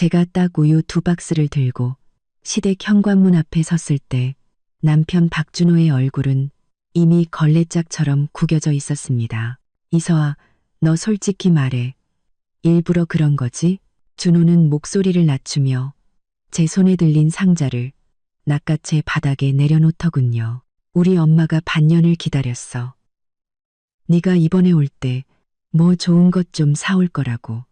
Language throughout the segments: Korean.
제가 딱 우유 2박스를 들고 시댁 현관문 앞에 섰을 때 남편 박준호의 얼굴은 이미 걸레짝처럼 구겨져 있었습니다. 이서아, 너 솔직히 말해. 일부러 그런 거지? 준호는 목소리를 낮추며 제 손에 들린 상자를 낚아채 바닥에 내려놓더군요. 우리 엄마가 반년을 기다렸어. 네가 이번에 올 때 뭐 좋은 것 좀 사올 거라고.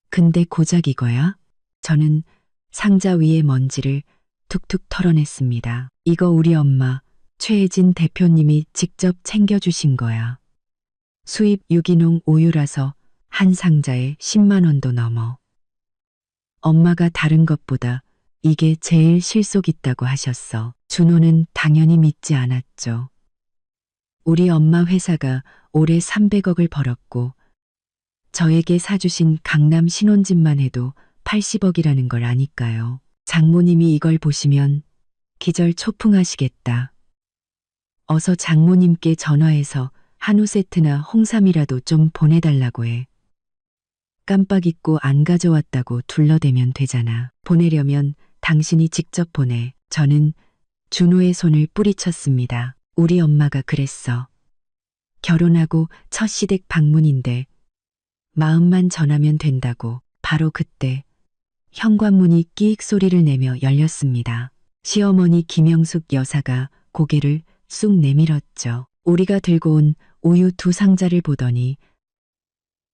근데 고작 이거야? 저는 상자 위의 먼지를 툭툭 털어냈습니다. 이거 우리 엄마 최혜진 대표님이 직접 챙겨주신 거야. 수입 유기농 우유라서 한 상자에 10만 원도 넘어. 엄마가 다른 것보다 이게 제일 실속 있다고 하셨어. 준호는 당연히 믿지 않았죠. 우리 엄마 회사가 올해 300억을 벌었고 저에게 사주신 강남 신혼집만 해도 80억이라는 걸 아니까요. 장모님이 이걸 보시면 기절 초풍하시겠다. 어서 장모님께 전화해서 한우 세트나 홍삼이라도 좀 보내달라고 해. 깜빡 잊고 안 가져왔다고 둘러대면 되잖아. 보내려면 당신이 직접 보내. 저는 준호의 손을 뿌리쳤습니다. 우리 엄마가 그랬어. 결혼하고 첫 시댁 방문인데 마음만 전하면 된다고. 바로 그때 현관문이 끼익 소리를 내며 열렸습니다. 시어머니 김영숙 여사가 고개를 쑥 내밀었죠. 우리가 들고 온 우유 2상자를 보더니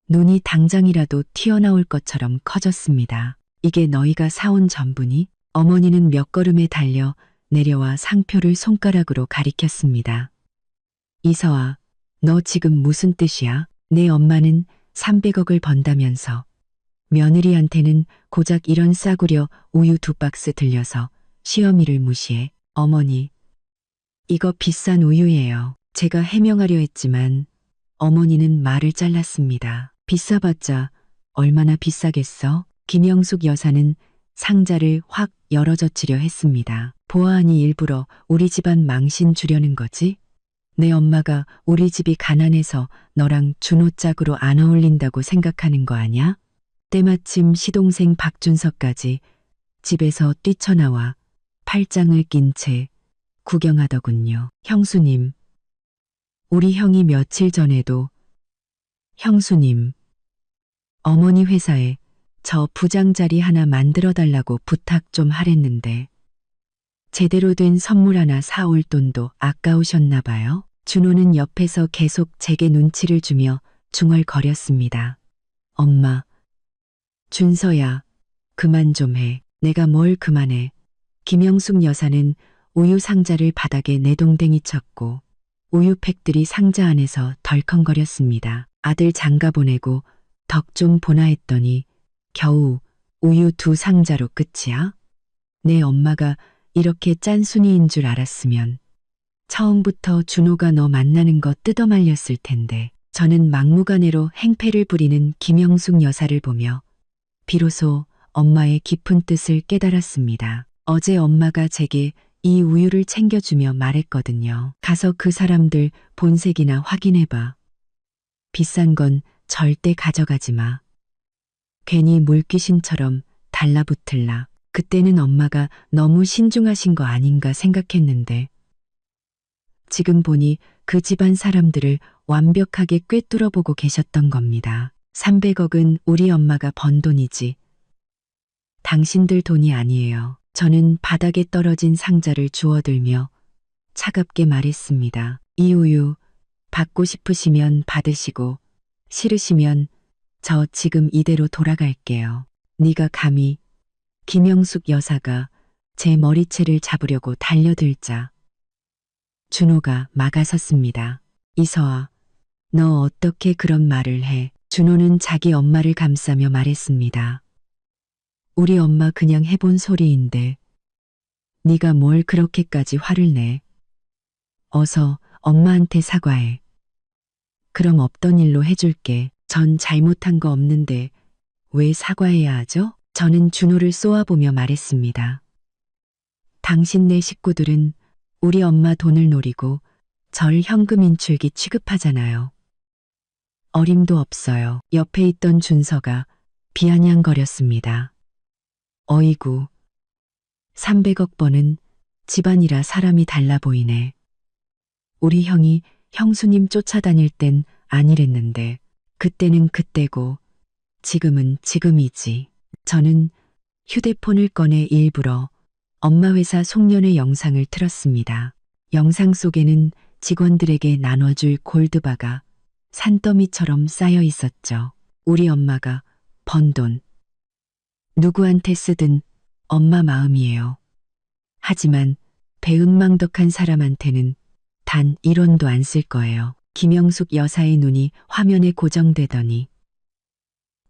눈이 당장이라도 튀어나올 것처럼 커졌습니다. 이게 너희가 사온 전부니? 어머니는 몇 걸음에 달려 내려와 상표를 손가락으로 가리켰습니다. 이서아, 너 지금 무슨 뜻이야? 내 엄마는 300억을 번다면서 며느리한테는 고작 이런 싸구려 우유 2박스 들려서 시어미를 무시해. 어머니, 이거 비싼 우유예요. 제가 해명하려 했지만 어머니는 말을 잘랐습니다. 비싸봤자 얼마나 비싸겠어? 김영숙 여사는 상자를 확 열어젖히려 했습니다. 보아하니 일부러 우리 집안 망신 주려는 거지? 내 엄마가 우리 집이 가난해서 너랑 준호 짝으로 안 어울린다고 생각하는 거 아냐? 때마침 시동생 박준석까지 집에서 뛰쳐나와 팔짱을 낀 채 구경하더군요. 형수님, 우리 형이 며칠 전에도 형수님, 어머니 회사에 저 부장 자리 하나 만들어 달라고 부탁 좀 하랬는데 제대로 된 선물 하나 사올 돈도 아까우셨나 봐요. 준호는 옆에서 계속 제게 눈치를 주며 중얼거렸습니다. 엄마, 준서야, 그만 좀 해. 내가 뭘 그만해. 김영숙 여사는 우유 상자를 바닥에 내동댕이 쳤고 우유팩들이 상자 안에서 덜컹거렸습니다. 아들 장가 보내고 덕 좀 보나 했더니 겨우 우유 2상자로 끝이야? 내 엄마가 이렇게 짠순이인 줄 알았으면 처음부터 준호가 너 만나는 거 뜯어말렸을 텐데. 저는 막무가내로 행패를 부리는 김영숙 여사를 보며 비로소 엄마의 깊은 뜻을 깨달았습니다. 어제 엄마가 제게 이 우유를 챙겨주며 말했거든요. 가서 그 사람들 본색이나 확인해봐. 비싼 건 절대 가져가지 마. 괜히 물귀신처럼 달라붙을라. 그때는 엄마가 너무 신중하신 거 아닌가 생각했는데 지금 보니 그 집안 사람들을 완벽하게 꿰뚫어보고 계셨던 겁니다. 300억은 우리 엄마가 번 돈이지 당신들 돈이 아니에요. 저는 바닥에 떨어진 상자를 주워들며 차갑게 말했습니다. 이 우유 받고 싶으시면 받으시고 싫으시면 저 지금 이대로 돌아갈게요. 네가 감히. 김영숙 여사가 제 머리채를 잡으려고 달려들자 준호가 막아섰습니다. 이서아, 너 어떻게 그런 말을 해? 준호는 자기 엄마를 감싸며 말했습니다. 우리 엄마 그냥 해본 소리인데 네가 뭘 그렇게까지 화를 내? 어서 엄마한테 사과해. 그럼 없던 일로 해줄게. 전 잘못한 거 없는데 왜 사과해야 하죠? 저는 준호를 쏘아보며 말했습니다. 당신네 식구들은 우리 엄마 돈을 노리고 절 현금 인출기 취급하잖아요. 어림도 없어요. 옆에 있던 준서가 비아냥거렸습니다. 어이구, 300억 번은 집안이라 사람이 달라 보이네. 우리 형이 형수님 쫓아다닐 땐 아니랬는데, 그때는 그때고, 지금은 지금이지. 저는 휴대폰을 꺼내 일부러 엄마 회사 송년회 영상을 틀었습니다. 영상 속에는 직원들에게 나눠줄 골드바가 산더미처럼 쌓여 있었죠. 우리 엄마가 번 돈. 누구한테 쓰든 엄마 마음이에요. 하지만 배은망덕한 사람한테는 단 1원도 안 쓸 거예요. 김영숙 여사의 눈이 화면에 고정되더니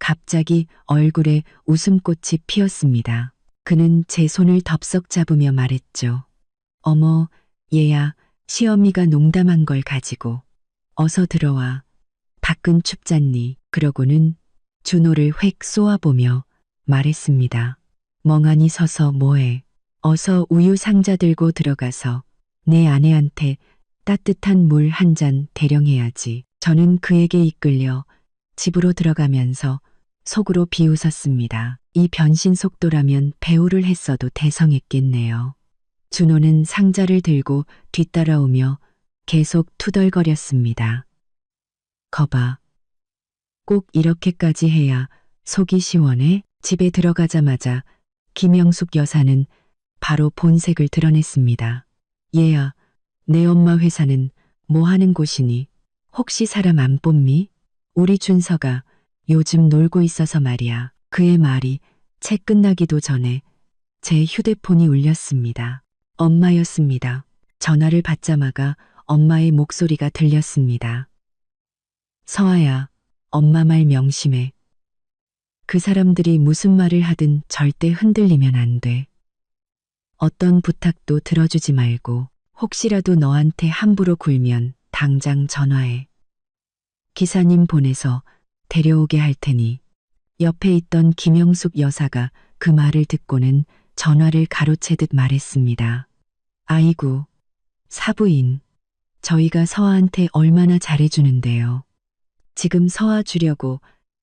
갑자기 얼굴에 웃음꽃이 피었습니다. 그는 제 손을 덥석 잡으며 말했죠. 어머, 얘야, 시어미가 농담한 걸 가지고. 어서 들어와. 밖은 춥잖니. 그러고는 준호를 획 쏘아보며 말했습니다. 멍하니 서서 뭐해. 어서 우유 상자 들고 들어가서 내 아내한테 따뜻한 물 한 잔 대령해야지. 저는 그에게 이끌려 집으로 들어가면서 속으로 비웃었습니다. 이 변신 속도라면 배우를 했어도 대성했겠네요. 준호는 상자를 들고 뒤따라오며 계속 투덜거렸습니다. 거봐. 꼭 이렇게까지 해야 속이 시원해? 집에 들어가자마자 김영숙 여사는 바로 본색을 드러냈습니다. 얘야, 내 엄마 회사는 뭐 하는 곳이니? 혹시 사람 안 뽑니? 우리 준서가 요즘 놀고 있어서 말이야. 그의 말이 채 끝나기도 전에 제 휴대폰이 울렸습니다. 엄마였습니다. 전화를 받자마자 엄마의 목소리가 들렸습니다. 서아야, 엄마 말 명심해. 그 사람들이 무슨 말을 하든 절대 흔들리면 안 돼. 어떤 부탁도 들어주지 말고 혹시라도 너한테 함부로 굴면 당장 전화해. 기사님 보내서 데려오게 할 테니. 옆에 있던 김영숙 여사가 그 말을 듣고는 전화를 가로채듯 말했습니다. 아이고, 사부인. 저희가 서아한테 얼마나 잘해주는데요. 지금 서아 주려고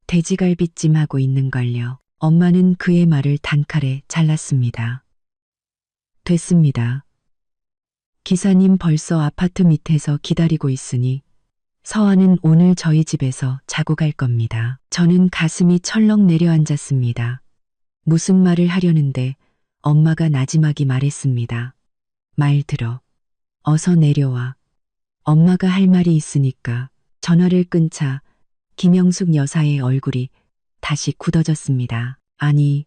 돼지갈비찜 하고 있는걸요. 엄마는 그의 말을 단칼에 잘랐습니다. 됐습니다. 기사님 벌써 아파트 밑에서 기다리고 있으니 서아는 오늘 저희 집에서 자고 갈 겁니다. 저는 가슴이 철렁 내려앉았습니다. 무슨 말을 하려는데 엄마가 나지막이 말했습니다. 말 들어. 어서 내려와. 엄마가 할 말이 있으니까. 전화를 끊자 김영숙 여사의 얼굴이 다시 굳어졌습니다. 아니,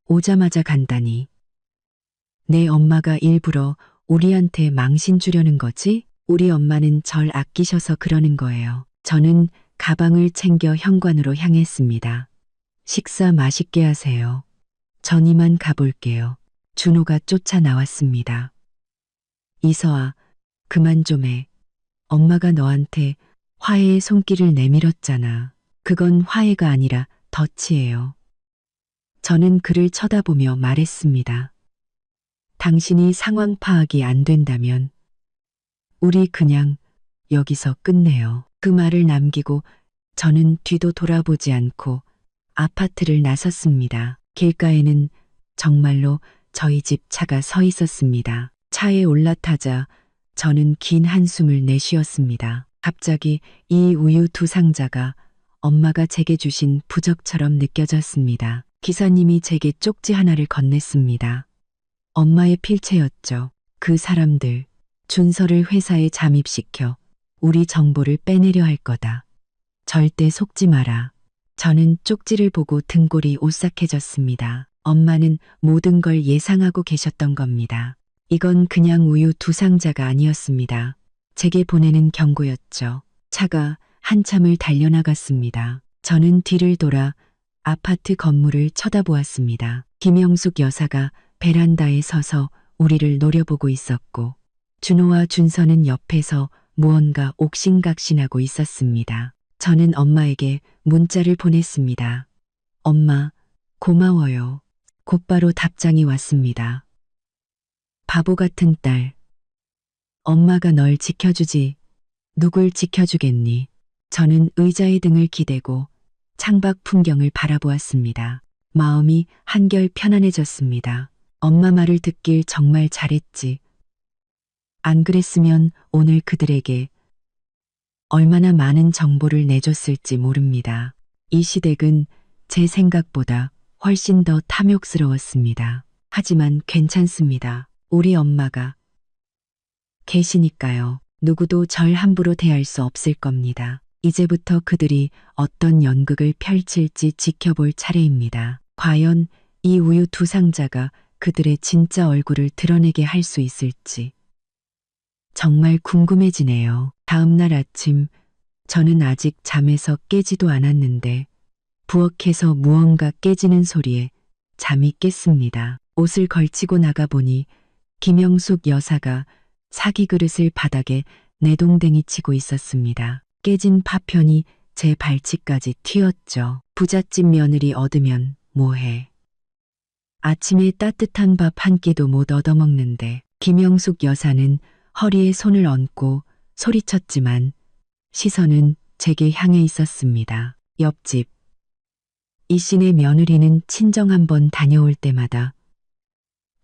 오자마자 간다니. 내 엄마가 일부러 우리한테 망신 주려는 거지? 우리 엄마는 절 아끼셔서 그러는 거예요. 저는 가방을 챙겨 현관으로 향했습니다. 식사 맛있게 하세요. 전 이만 가볼게요. 준호가 쫓아 나왔습니다. 이서아, 그만 좀 해. 엄마가 너한테 화해의 손길을 내밀었잖아. 그건 화해가 아니라 덫이에요. 저는 그를 쳐다보며 말했습니다. 당신이 상황 파악이 안 된다면 우리 그냥 여기서 끝내요. 그 말을 남기고 저는 뒤도 돌아보지 않고 아파트를 나섰습니다. 길가에는 정말로 저희 집 차가 서 있었습니다. 차에 올라타자 저는 긴 한숨을 내쉬었습니다. 갑자기 이 우유 2상자가 엄마가 제게 주신 부적처럼 느껴졌습니다. 기사님이 제게 쪽지 하나를 건넸습니다. 엄마의 필체였죠. 그 사람들, 준서를 회사에 잠입시켜 우리 정보를 빼내려 할 거다. 절대 속지 마라. 저는 쪽지를 보고 등골이 오싹해졌습니다. 엄마는 모든 걸 예상하고 계셨던 겁니다. 이건 그냥 우유 2상자가 아니었습니다. 제게 보내는 경고였죠. 차가 한참을 달려나갔습니다. 저는 뒤를 돌아 아파트 건물을 쳐다보았습니다. 김영숙 여사가 베란다에 서서 우리를 노려보고 있었고 준호와 준서는 옆에서 무언가 옥신각신하고 있었습니다. 저는 엄마에게 문자를 보냈습니다. 엄마, 고마워요. 곧바로 답장이 왔습니다. 바보 같은 딸. 엄마가 널 지켜주지 누굴 지켜주겠니? 저는 의자에 등을 기대고 창밖 풍경을 바라보았습니다. 마음이 한결 편안해졌습니다. 엄마 말을 듣길 정말 잘했지. 안 그랬으면 오늘 그들에게 얼마나 많은 정보를 내줬을지 모릅니다. 이 시댁은 제 생각보다 훨씬 더 탐욕스러웠습니다. 하지만 괜찮습니다. 우리 엄마가 계시니까요. 누구도 절 함부로 대할 수 없을 겁니다. 이제부터 그들이 어떤 연극을 펼칠지 지켜볼 차례입니다. 과연 이 우유 두 상자가 그들의 진짜 얼굴을 드러내게 할 수 있을지 정말 궁금해지네요. 다음 날 아침 저는 아직 잠에서 깨지도 않았는데 부엌에서 무언가 깨지는 소리에 잠이 깼습니다. 옷을 걸치고 나가보니 김영숙 여사가 사기 그릇을 바닥에 내동댕이 치고 있었습니다. 깨진 파편이 제 발치까지 튀었죠. 부잣집 며느리 얻으면 뭐해. 아침에 따뜻한 밥 한 끼도 못 얻어먹는데 김영숙 여사는 허리에 손을 얹고 소리쳤지만 시선은 제게 향해 있었습니다. 옆집 이 씨네 며느리는 친정 한번 다녀올 때마다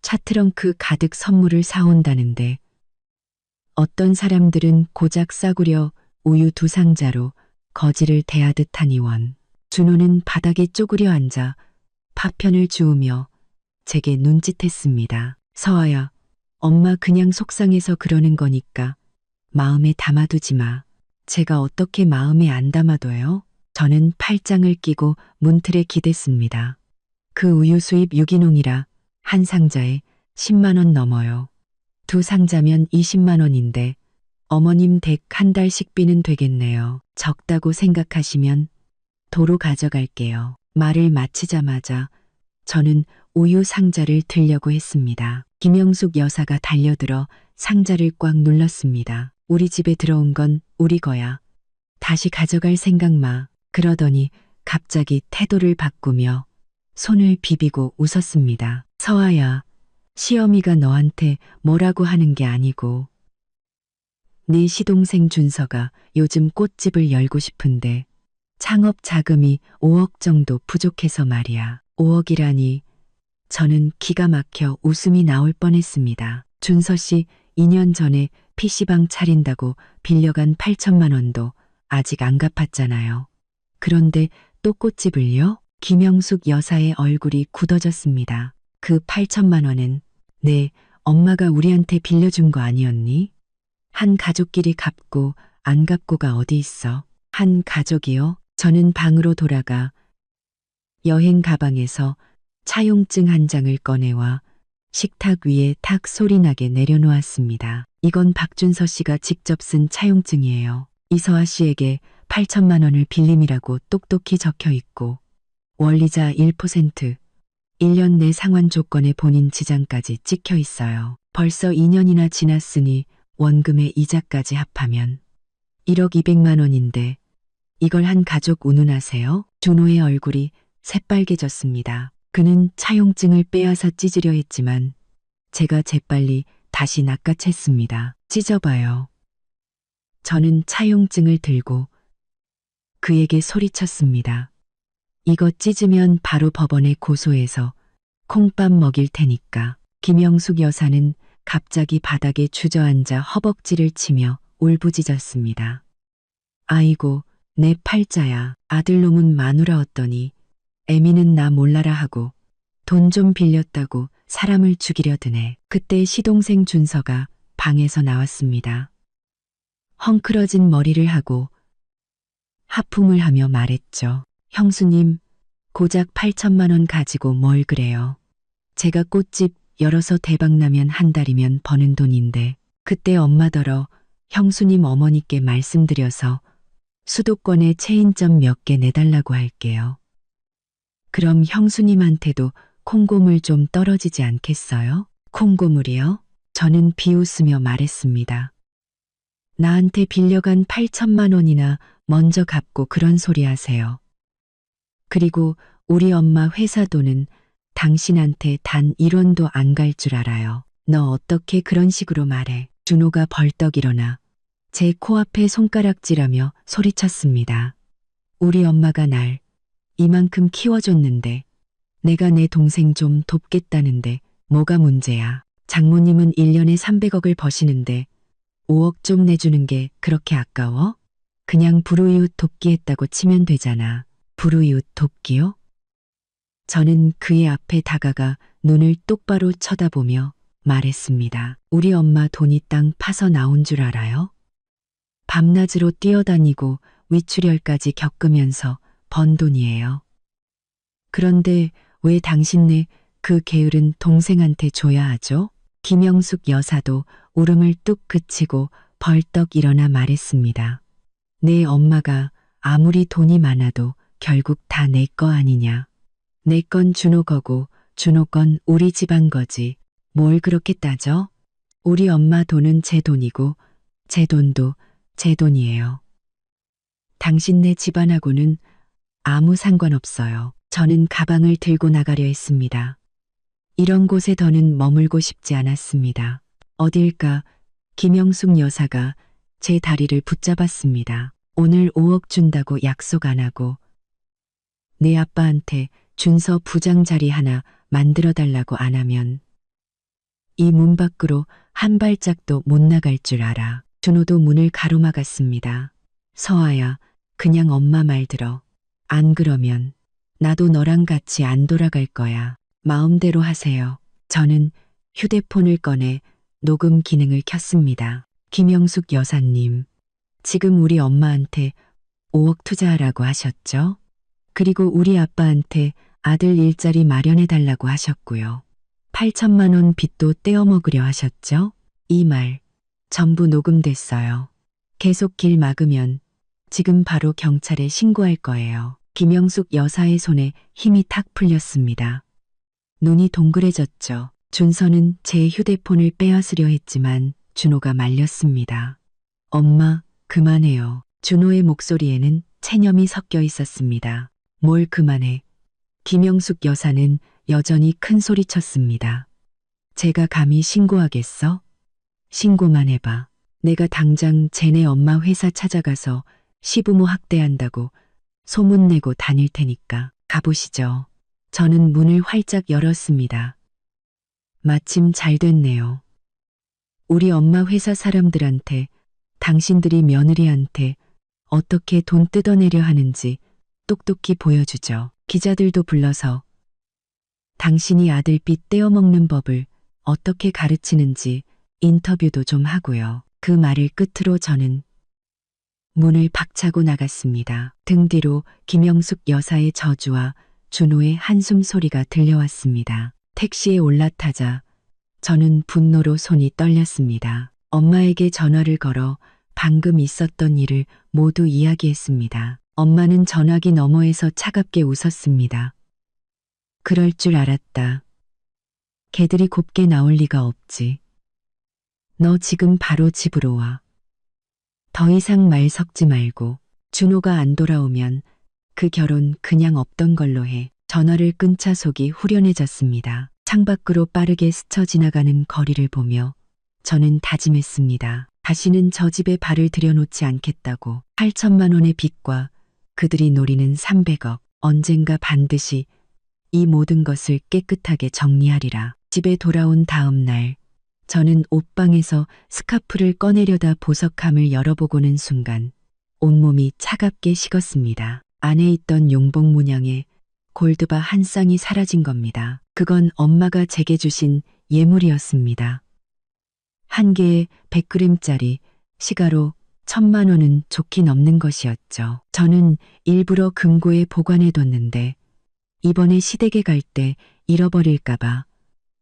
차트렁크 가득 선물을 사온다는데 어떤 사람들은 고작 싸구려 우유 두 상자로 거지를 대하듯 하니 원. 준호는 바닥에 쪼그려 앉아 파편을 주우며 제게 눈짓했습니다. 서아야, 엄마 그냥 속상해서 그러는 거니까 마음에 담아두지 마. 제가 어떻게 마음에 안 담아둬요? 저는 팔짱을 끼고 문틀에 기댔습니다. 그 우유 수입 유기농이라 한 상자에 10만 원 넘어요. 두 상자면 20만 원인데 어머님 댁 한 달 식비는 되겠네요. 적다고 생각하시면 도로 가져갈게요. 말을 마치자마자 저는 우유 상자를 들려고 했습니다. 김영숙 여사가 달려들어 상자를 꽉 눌렀습니다. 우리 집에 들어온 건 우리 거야. 다시 가져갈 생각 마. 그러더니 갑자기 태도를 바꾸며 손을 비비고 웃었습니다. 서아야, 시어미가 너한테 뭐라고 하는 게 아니고 네 시동생 준서가 요즘 꽃집을 열고 싶은데 창업 자금이 5억 정도 부족해서 말이야. 5억이라니 저는 기가 막혀 웃음이 나올 뻔했습니다. 준서 씨 2년 전에 PC방 차린다고 빌려간 8천만 원도 아직 안 갚았잖아요. 그런데 또 꽃집을요? 김영숙 여사의 얼굴이 굳어졌습니다. 그 8천만 원은 네, 엄마가 우리한테 빌려준 거 아니었니? 한 가족끼리 갚고 안 갚고가 어디 있어? 한 가족이요? 저는 방으로 돌아가 여행 가방에서 차용증 한 장을 꺼내와 식탁 위에 탁 소리나게 내려놓았습니다. 이건 박준서 씨가 직접 쓴 차용증이에요. 이서아 씨에게 8천만 원을 빌림이라고 똑똑히 적혀 있고 원리자 1%, 1년 내 상환 조건에 본인 지장까지 찍혀 있어요. 벌써 2년이나 지났으니 원금의 이자까지 합하면 1억 2백만 원인데 이걸 한 가족 운운하세요? 준호의 얼굴이 새빨개졌습니다. 그는 차용증을 빼앗아 찢으려 했지만 제가 재빨리 다시 낚아챘습니다. 찢어봐요. 저는 차용증을 들고 그에게 소리쳤습니다. 이거 찢으면 바로 법원에 고소해서 콩밥 먹일 테니까. 김영숙 여사는 갑자기 바닥에 주저앉아 허벅지를 치며 울부짖었습니다. 아이고, 내 팔자야. 아들놈은 마누라 얻더니 애미는 나 몰라라 하고 돈 좀 빌렸다고 사람을 죽이려 드네. 그때 시동생 준서가 방에서 나왔습니다. 헝클어진 머리를 하고 하품을 하며 말했죠. 형수님, 고작 8천만 원 가지고 뭘 그래요. 제가 꽃집 열어서 대박나면 한 달이면 버는 돈인데 그때 엄마더러 형수님 어머니께 말씀드려서 수도권에 체인점 몇 개 내달라고 할게요. 그럼 형수님한테도 콩고물 좀 떨어지지 않겠어요? 콩고물이요? 저는 비웃으며 말했습니다. 나한테 빌려간 8천만 원이나 먼저 갚고 그런 소리 하세요. 그리고 우리 엄마 회사 돈은 당신한테 단 1원도 안 갈 줄 알아요. 너 어떻게 그런 식으로 말해. 준호가 벌떡 일어나 제 코앞에 손가락질하며 소리쳤습니다. 우리 엄마가 날 이만큼 키워줬는데 내가 내 동생 좀 돕겠다는데 뭐가 문제야. 장모님은 1년에 300억을 버시는데 5억 좀 내주는 게 그렇게 아까워? 그냥 불우이웃 돕기 했다고 치면 되잖아. 불우이웃 돕기요? 저는 그의 앞에 다가가 눈을 똑바로 쳐다보며 말했습니다. 우리 엄마 돈이 땅 파서 나온 줄 알아요? 밤낮으로 뛰어다니고 위출혈까지 겪으면서 번 돈이에요. 그런데 왜 당신네 그 게으른 동생한테 줘야 하죠? 김영숙 여사도 울음을 뚝 그치고 벌떡 일어나 말했습니다. 내 엄마가 아무리 돈이 많아도 결국 다 내 거 아니냐. 내 건 준호 거고 준호 건 우리 집안 거지. 뭘 그렇게 따져? 우리 엄마 돈은 제 돈이고 제 돈도 제 돈이에요. 당신네 집안하고는 아무 상관없어요. 저는 가방을 들고 나가려 했습니다. 이런 곳에 더는 머물고 싶지 않았습니다. 어딜까 김영숙 여사가 제 다리를 붙잡았습니다. 오늘 5억 준다고 약속 안 하고 내 아빠한테 준서 부장 자리 하나 만들어 달라고 안 하면 이 문 밖으로 한 발짝도 못 나갈 줄 알아. 준호도 문을 가로막았습니다. 서아야, 그냥 엄마 말 들어. 안 그러면 나도 너랑 같이 안 돌아갈 거야. 마음대로 하세요. 저는 휴대폰을 꺼내 녹음 기능을 켰습니다. 김영숙 여사님, 지금 우리 엄마한테 5억 투자하라고 하셨죠? 그리고 우리 아빠한테 아들 일자리 마련해 달라고 하셨고요. 8천만 원 빚도 떼어 먹으려 하셨죠? 이 말 전부 녹음됐어요. 계속 길 막으면 지금 바로 경찰에 신고할 거예요. 김영숙 여사의 손에 힘이 탁 풀렸습니다. 눈이 동그래졌죠. 준서는 제 휴대폰을 빼앗으려 했지만 준호가 말렸습니다. 엄마, 그만해요. 준호의 목소리에는 체념이 섞여 있었습니다. 뭘 그만해. 김영숙 여사는 여전히 큰 소리 쳤습니다. 제가 감히 신고하겠어? 신고만 해봐. 내가 당장 쟤네 엄마 회사 찾아가서 시부모 학대한다고 소문내고 다닐 테니까 가보시죠. 저는 문을 활짝 열었습니다. 마침 잘 됐네요. 우리 엄마 회사 사람들한테 당신들이 며느리한테 어떻게 돈 뜯어내려 하는지 똑똑히 보여주죠. 기자들도 불러서 당신이 아들 빚 떼어먹는 법을 어떻게 가르치는지 인터뷰도 좀 하고요. 그 말을 끝으로 저는 문을 박차고 나갔습니다. 등 뒤로 김영숙 여사의 저주와 준호의 한숨 소리가 들려왔습니다. 택시에 올라타자 저는 분노로 손이 떨렸습니다. 엄마에게 전화를 걸어 방금 있었던 일을 모두 이야기했습니다. 엄마는 전화기 너머에서 차갑게 웃었습니다. 그럴 줄 알았다. 걔들이 곱게 나올 리가 없지. 너 지금 바로 집으로 와. 더 이상 말 섞지 말고 준호가 안 돌아오면 그 결혼 그냥 없던 걸로 해. 전화를 끊자 속이 후련해졌습니다. 창밖으로 빠르게 스쳐 지나가는 거리를 보며 저는 다짐했습니다. 다시는 저 집에 발을 들여놓지 않겠다고. 8천만 원의 빚과 그들이 노리는 300억. 언젠가 반드시 이 모든 것을 깨끗하게 정리하리라. 집에 돌아온 다음 날 저는 옷방에서 스카프를 꺼내려다 보석함을 열어보고는 순간 온몸이 차갑게 식었습니다. 안에 있던 용복 문양의 골드바 한 쌍이 사라진 겁니다. 그건 엄마가 제게 주신 예물이었습니다. 한 개에 100g짜리 시가로 1,000만 원은 좋게 넘는 것이었죠. 저는 일부러 금고에 보관해뒀는데 이번에 시댁에 갈 때 잃어버릴까봐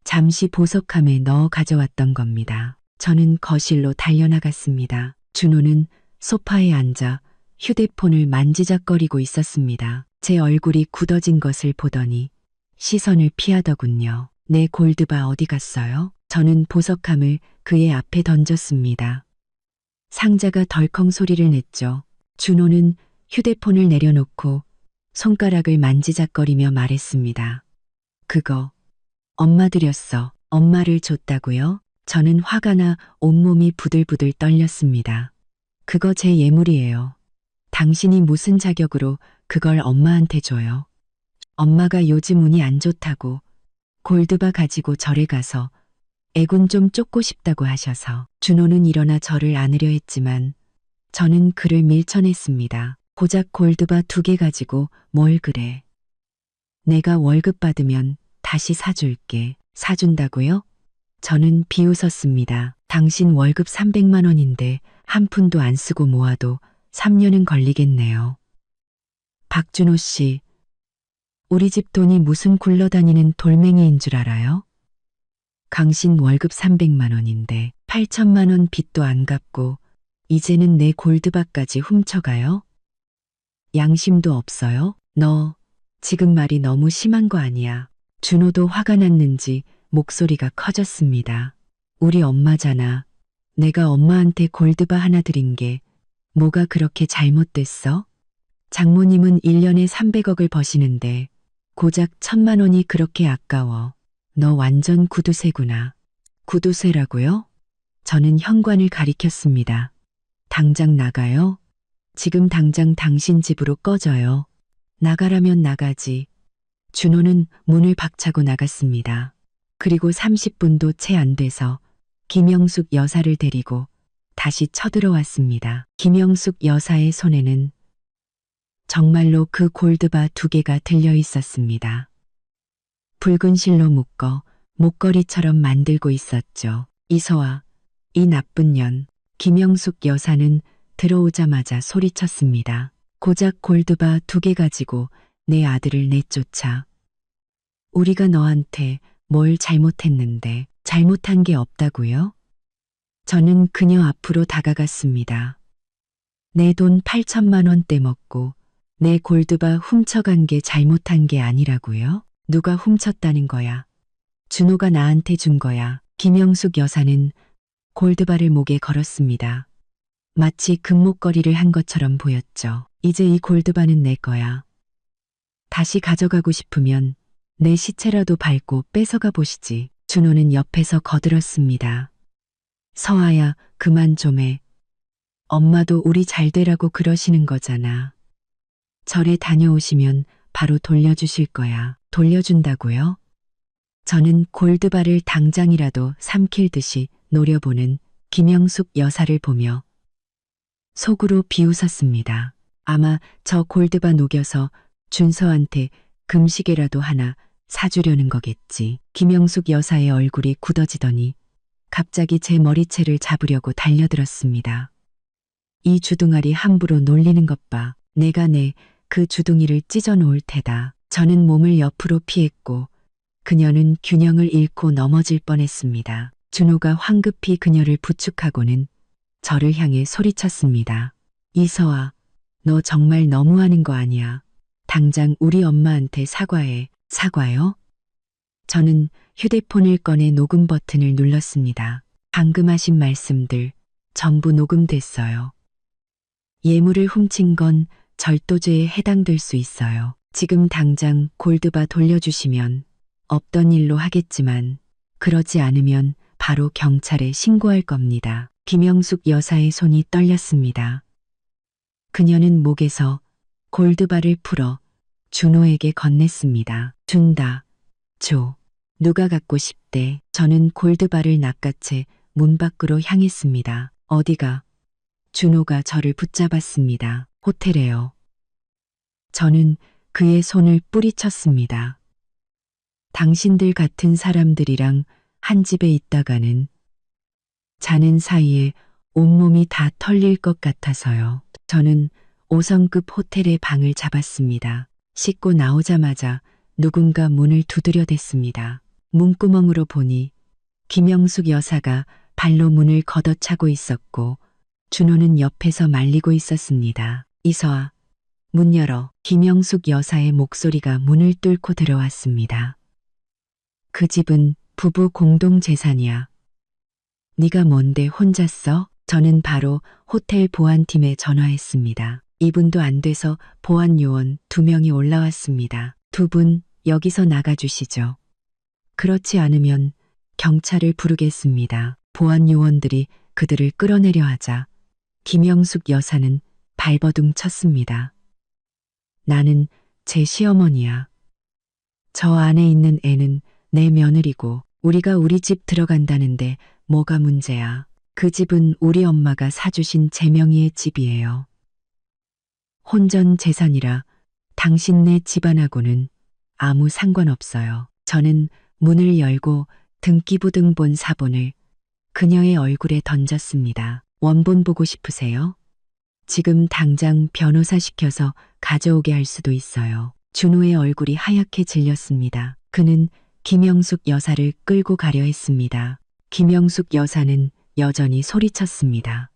잠시 보석함에 넣어 가져왔던 겁니다. 저는 거실로 달려나갔습니다. 준호는 소파에 앉아 휴대폰을 만지작거리고 있었습니다. 제 얼굴이 굳어진 것을 보더니 시선을 피하더군요. 내 골드바 어디 갔어요? 저는 보석함을 그의 앞에 던졌습니다. 상자가 덜컹 소리를 냈죠. 준호는 휴대폰을 내려놓고 손가락을 만지작거리며 말했습니다. 그거 엄마 드렸어. 엄마를 줬다고요? 저는 화가 나 온몸이 부들부들 떨렸습니다. 그거 제 예물이에요. 당신이 무슨 자격으로 그걸 엄마한테 줘요? 엄마가 요즘 운이 안 좋다고 골드바 가지고 절에 가서 애군 좀 쫓고 싶다고 하셔서 준호는 일어나 절을 안으려 했지만 저는 그를 밀쳐냈습니다. 고작 골드바 2개 가지고 뭘 그래. 내가 월급 받으면 다시 사줄게. 사준다고요? 저는 비웃었습니다. 당신 월급 300만 원인데 한 푼도 안 쓰고 모아도 3년은 걸리겠네요. 박준호 씨, 우리 집 돈이 무슨 굴러다니는 돌멩이인 줄 알아요? 강신 월급 300만 원인데 8천만 원 빚도 안 갚고 이제는 내 골드바까지 훔쳐가요? 양심도 없어요? 너 지금 말이 너무 심한 거 아니야. 준호도 화가 났는지 목소리가 커졌습니다. 우리 엄마잖아. 내가 엄마한테 골드바 하나 드린 게 뭐가 그렇게 잘못됐어? 장모님은 1년에 300억을 버시는데 고작 1,000만 원이 그렇게 아까워. 너 완전 구두쇠구나. 구두쇠라고요? 저는 현관을 가리켰습니다. 당장 나가요? 지금 당장 당신 집으로 꺼져요. 나가라면 나가지. 준호는 문을 박차고 나갔습니다. 그리고 30분도 채 안 돼서 김영숙 여사를 데리고 다시 쳐들어왔습니다. 김영숙 여사의 손에는 정말로 그 골드바 2개가 들려 있었습니다. 붉은 실로 묶어 목걸이처럼 만들고 있었죠. 이서와 이 나쁜 년. 김영숙 여사는 들어오자마자 소리쳤습니다. 고작 골드바 2개 가지고 내 아들을 내쫓아. 우리가 너한테 뭘 잘못했는데 잘못한 게 없다고요? 저는 그녀 앞으로 다가갔습니다. 내 돈 8천만 원 떼먹고 내 골드바 훔쳐간 게 잘못한 게 아니라고요? 누가 훔쳤다는 거야? 준호가 나한테 준 거야. 김영숙 여사는 골드바를 목에 걸었습니다. 마치 금목걸이를 한 것처럼 보였죠. 이제 이 골드바는 내 거야. 다시 가져가고 싶으면 내 시체라도 밟고 뺏어가 보시지. 준호는 옆에서 거들었습니다. 서아야, 그만 좀 해. 엄마도 우리 잘 되라고 그러시는 거잖아. 절에 다녀오시면 바로 돌려주실 거야. 돌려준다고요? 저는 골드바를 당장이라도 삼킬 듯이 노려보는 김영숙 여사를 보며 속으로 비웃었습니다. 아마 저 골드바 녹여서 준서한테 금시계라도 하나 사주려는 거겠지. 김영숙 여사의 얼굴이 굳어지더니 갑자기 제 머리채를 잡으려고 달려들었습니다. 이 주둥아리 함부로 놀리는 것 봐. 내가 그 주둥이를 찢어 놓을 테다. 저는 몸을 옆으로 피했고 그녀는 균형을 잃고 넘어질 뻔했습니다. 준호가 황급히 그녀를 부축하고는 저를 향해 소리쳤습니다. 이서아, 너 정말 너무하는 거 아니야. 당장 우리 엄마한테 사과해. 사과요? 저는 휴대폰을 꺼내 녹음 버튼을 눌렀습니다. 방금 하신 말씀들 전부 녹음됐어요. 예물을 훔친 건 절도죄에 해당될 수 있어요. 지금 당장 골드바 돌려주시면 없던 일로 하겠지만 그러지 않으면 바로 경찰에 신고할 겁니다. 김영숙 여사의 손이 떨렸습니다. 그녀는 목에서 골드바를 풀어 준호에게 건넸습니다. 준다. 줘. 누가 갖고 싶대. 저는 골드바를 낚아채 문 밖으로 향했습니다. 어디가? 준호가 저를 붙잡았습니다. 호텔에요. 저는 그의 손을 뿌리쳤습니다. 당신들 같은 사람들이랑 한 집에 있다가는 자는 사이에 온몸이 다 털릴 것 같아서요. 저는 5성급 호텔의 방을 잡았습니다. 씻고 나오자마자 누군가 문을 두드려댔습니다. 문구멍으로 보니 김영숙 여사가 발로 문을 걷어차고 있었고 준호는 옆에서 말리고 있었습니다. 이서아, 문 열어. 김영숙 여사의 목소리가 문을 뚫고 들어왔습니다. 그 집은 부부 공동 재산이야. 네가 뭔데 혼자 써? 저는 바로 호텔 보안팀에 전화했습니다. 2분도 안 돼서 보안 요원 2명이 올라왔습니다. 2분 여기서 나가주시죠. 그렇지 않으면 경찰을 부르겠습니다. 보안 요원들이 그들을 끌어내려 하자 김영숙 여사는 발버둥 쳤습니다. 나는 제 시어머니야. 저 안에 있는 애는 내 며느리고 우리가 우리 집 들어간다는데 뭐가 문제야. 그 집은 우리 엄마가 사주신 제 명의의 집이에요. 혼전 재산이라 당신네 집안하고는 아무 상관없어요. 저는 문을 열고 등기부등 본 사본을 그녀의 얼굴에 던졌습니다. 원본 보고 싶으세요? 지금 당장 변호사 시켜서 가져오게 할 수도 있어요. 준호의 얼굴이 하얗게 질렸습니다. 그는 김영숙 여사를 끌고 가려 했습니다. 김영숙 여사는 여전히 소리쳤습니다.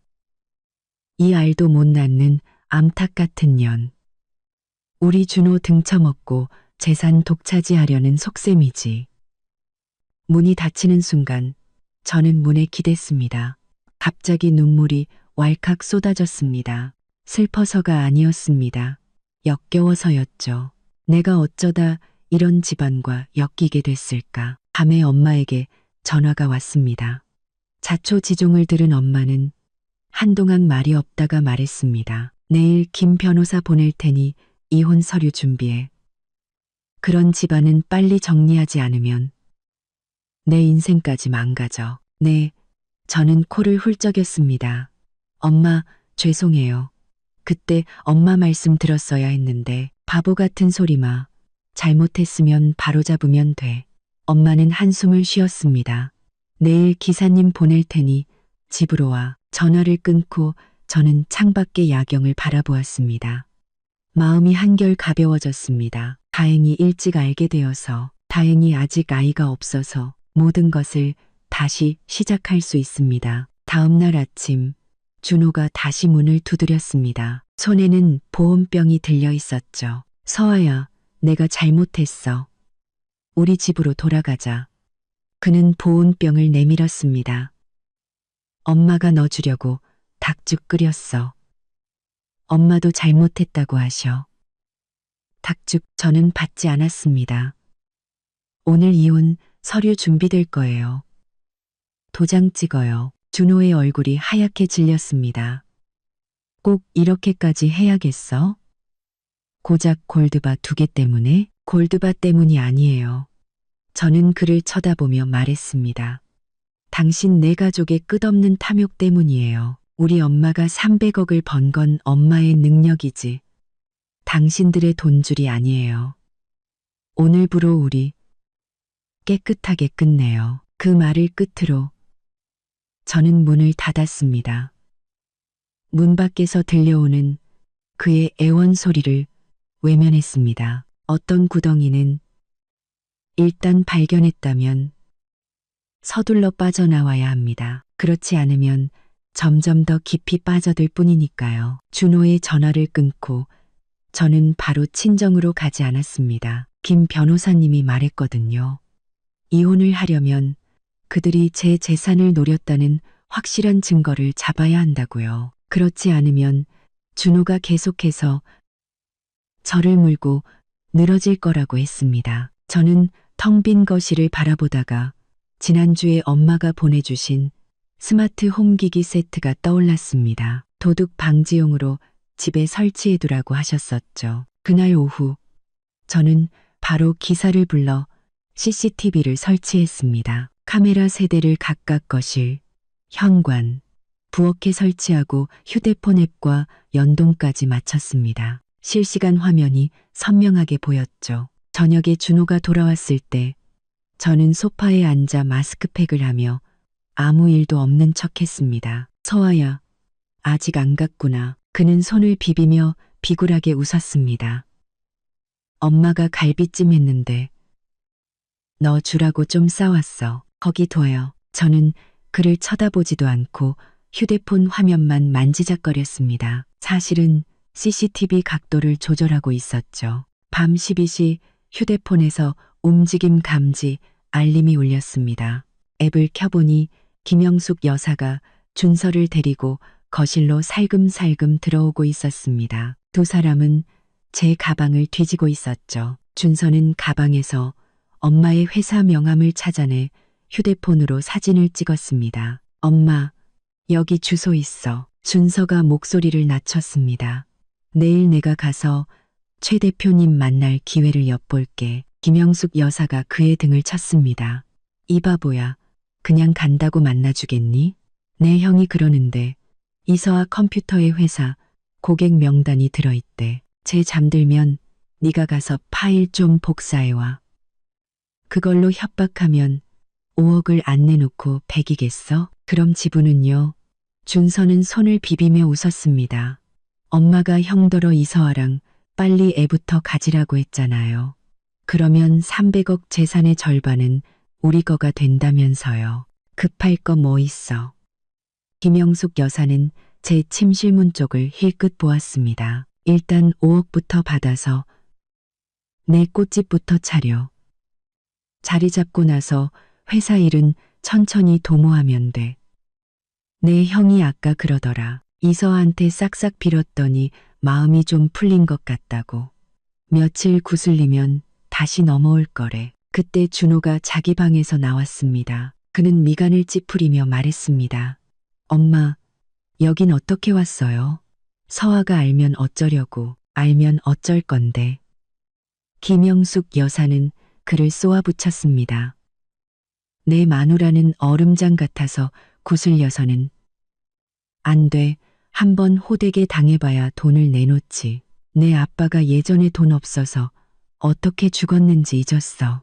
이 알도 못 낳는 암탉 같은 년. 우리 준호 등쳐먹고 재산 독차지하려는 속셈이지. 문이 닫히는 순간 저는 문에 기댔습니다. 갑자기 눈물이 왈칵 쏟아졌습니다. 슬퍼서가 아니었습니다. 역겨워서였죠. 내가 어쩌다 이런 집안과 엮이게 됐을까. 밤에 엄마에게 전화가 왔습니다. 자초지종을 들은 엄마는 한동안 말이 없다가 말했습니다. 내일 김 변호사 보낼 테니 이혼 서류 준비해. 그런 집안은 빨리 정리하지 않으면 내 인생까지 망가져. 네, 저는 코를 훌쩍였습니다. 엄마, 죄송해요. 그때 엄마 말씀 들었어야 했는데 바보 같은 소리 마. 잘못했으면 바로잡으면 돼. 엄마는 한숨을 쉬었습니다. 내일 기사님 보낼 테니 집으로 와. 전화를 끊고 저는 창밖의 야경을 바라보았습니다. 마음이 한결 가벼워졌습니다. 다행히 일찍 알게 되어서, 다행히 아직 아이가 없어서 모든 것을 다시 시작할 수 있습니다. 다음 날 아침, 준호가 다시 문을 두드렸습니다. 손에는 보온병이 들려 있었죠. 서아야, 내가 잘못했어. 우리 집으로 돌아가자. 그는 보온병을 내밀었습니다. 엄마가 넣어주려고 닭죽 끓였어. 엄마도 잘못했다고 하셔. 닭죽 저는 받지 않았습니다. 오늘 이혼 서류 준비될 거예요. 도장 찍어요. 준호의 얼굴이 하얗게 질렸습니다. 꼭 이렇게까지 해야겠어? 고작 골드바 2개 때문에? 골드바 때문이 아니에요. 저는 그를 쳐다보며 말했습니다. 당신 내 가족의 끝없는 탐욕 때문이에요. 우리 엄마가 300억을 번 건 엄마의 능력이지. 당신들의 돈줄이 아니에요. 오늘부로 우리 깨끗하게 끝내요. 그 말을 끝으로 저는 문을 닫았습니다. 문 밖에서 들려오는 그의 애원 소리를 외면했습니다. 어떤 구덩이는 일단 발견했다면 서둘러 빠져나와야 합니다. 그렇지 않으면 점점 더 깊이 빠져들 뿐이니까요. 준호의 전화를 끊고 저는 바로 친정으로 가지 않았습니다. 김 변호사님이 말했거든요. 이혼을 하려면 그들이 제 재산을 노렸다는 확실한 증거를 잡아야 한다고요. 그렇지 않으면 준호가 계속해서 저를 물고 늘어질 거라고 했습니다. 저는 텅 빈 거실을 바라보다가 지난주에 엄마가 보내주신 스마트 홈기기 세트가 떠올랐습니다. 도둑 방지용으로 집에 설치해두라고 하셨었죠. 그날 오후 저는 바로 기사를 불러 CCTV를 설치했습니다. 카메라 세대를 각각 거실, 현관, 부엌에 설치하고 휴대폰 앱과 연동까지 마쳤습니다. 실시간 화면이 선명하게 보였죠. 저녁에 준호가 돌아왔을 때 저는 소파에 앉아 마스크팩을 하며 아무 일도 없는 척했습니다. 서아야, 아직 안 갔구나. 그는 손을 비비며 비굴하게 웃었습니다. 엄마가 갈비찜 했는데 너 주라고 좀 싸왔어. 거기 둬요. 저는 그를 쳐다보지도 않고 휴대폰 화면만 만지작거렸습니다. 사실은 CCTV 각도를 조절하고 있었죠. 밤 12시 휴대폰에서 움직임 감지 알림이 울렸습니다. 앱을 켜보니 김영숙 여사가 준서를 데리고 거실로 살금살금 들어오고 있었습니다. 두 사람은 제 가방을 뒤지고 있었죠. 준서는 가방에서 엄마의 회사 명함을 찾아내 휴대폰으로 사진을 찍었습니다. 엄마, 여기 주소 있어. 준서가 목소리를 낮췄습니다. 내일 내가 가서 최 대표님 만날 기회를 엿볼게. 김영숙 여사가 그의 등을 쳤습니다. 이 바보야. 그냥 간다고 만나주겠니? 내 형이 그러는데 이서아 컴퓨터의 회사 고객 명단이 들어있대. 쟤 잠들면 네가 가서 파일 좀 복사해와. 그걸로 협박하면 5억을 안 내놓고 100이겠어? 그럼 지분은요? 준서는 손을 비비며 웃었습니다. 엄마가 형더러 이서아랑 빨리 애부터 가지라고 했잖아요. 그러면 300억 재산의 절반은 우리 거가 된다면서요. 급할 거 뭐 있어. 김영숙 여사는 제 침실문 쪽을 힐끗 보았습니다. 일단 5억부터 받아서 내 꽃집부터 차려. 자리 잡고 나서 회사 일은 천천히 도모하면 돼. 내 형이 아까 그러더라. 이서한테 싹싹 빌었더니 마음이 좀 풀린 것 같다고. 며칠 구슬리면 다시 넘어올 거래. 그때 준호가 자기 방에서 나왔습니다. 그는 미간을 찌푸리며 말했습니다. 엄마, 여긴 어떻게 왔어요? 서아가 알면 어쩌려고, 알면 어쩔 건데. 김영숙 여사는 그를 쏘아붙였습니다. 내 마누라는 얼음장 같아서 구슬려서는 안 돼. 한번 호되게 당해봐야 돈을 내놓지. 내 아빠가 예전에 돈 없어서 어떻게 죽었는지 잊었어.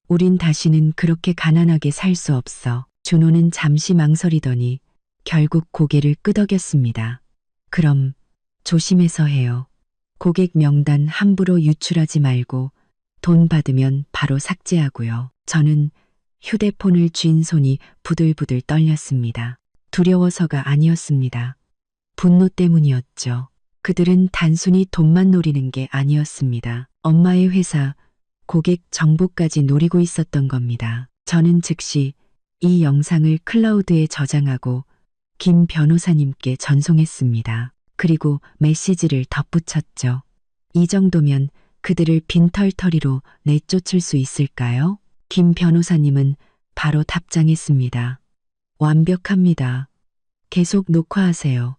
우린 다시는 그렇게 가난하게 살 수 없어. 준호는 잠시 망설이더니 결국 고개를 끄덕였습니다. 그럼 조심해서 해요. 고객 명단 함부로 유출하지 말고 돈 받으면 바로 삭제하고요. 저는 휴대폰을 쥔 손이 부들부들 떨렸습니다. 두려워서가 아니었습니다. 분노 때문이었죠. 그들은 단순히 돈만 노리는 게 아니었습니다. 엄마의 회사, 고객 정보까지 노리고 있었던 겁니다. 저는 즉시 이 영상을 클라우드에 저장하고 김 변호사님께 전송했습니다. 그리고 메시지를 덧붙였죠. 이 정도면 그들을 빈털터리로 내쫓을 수 있을까요? 김 변호사님은 바로 답장했습니다. 완벽합니다. 계속 녹화하세요.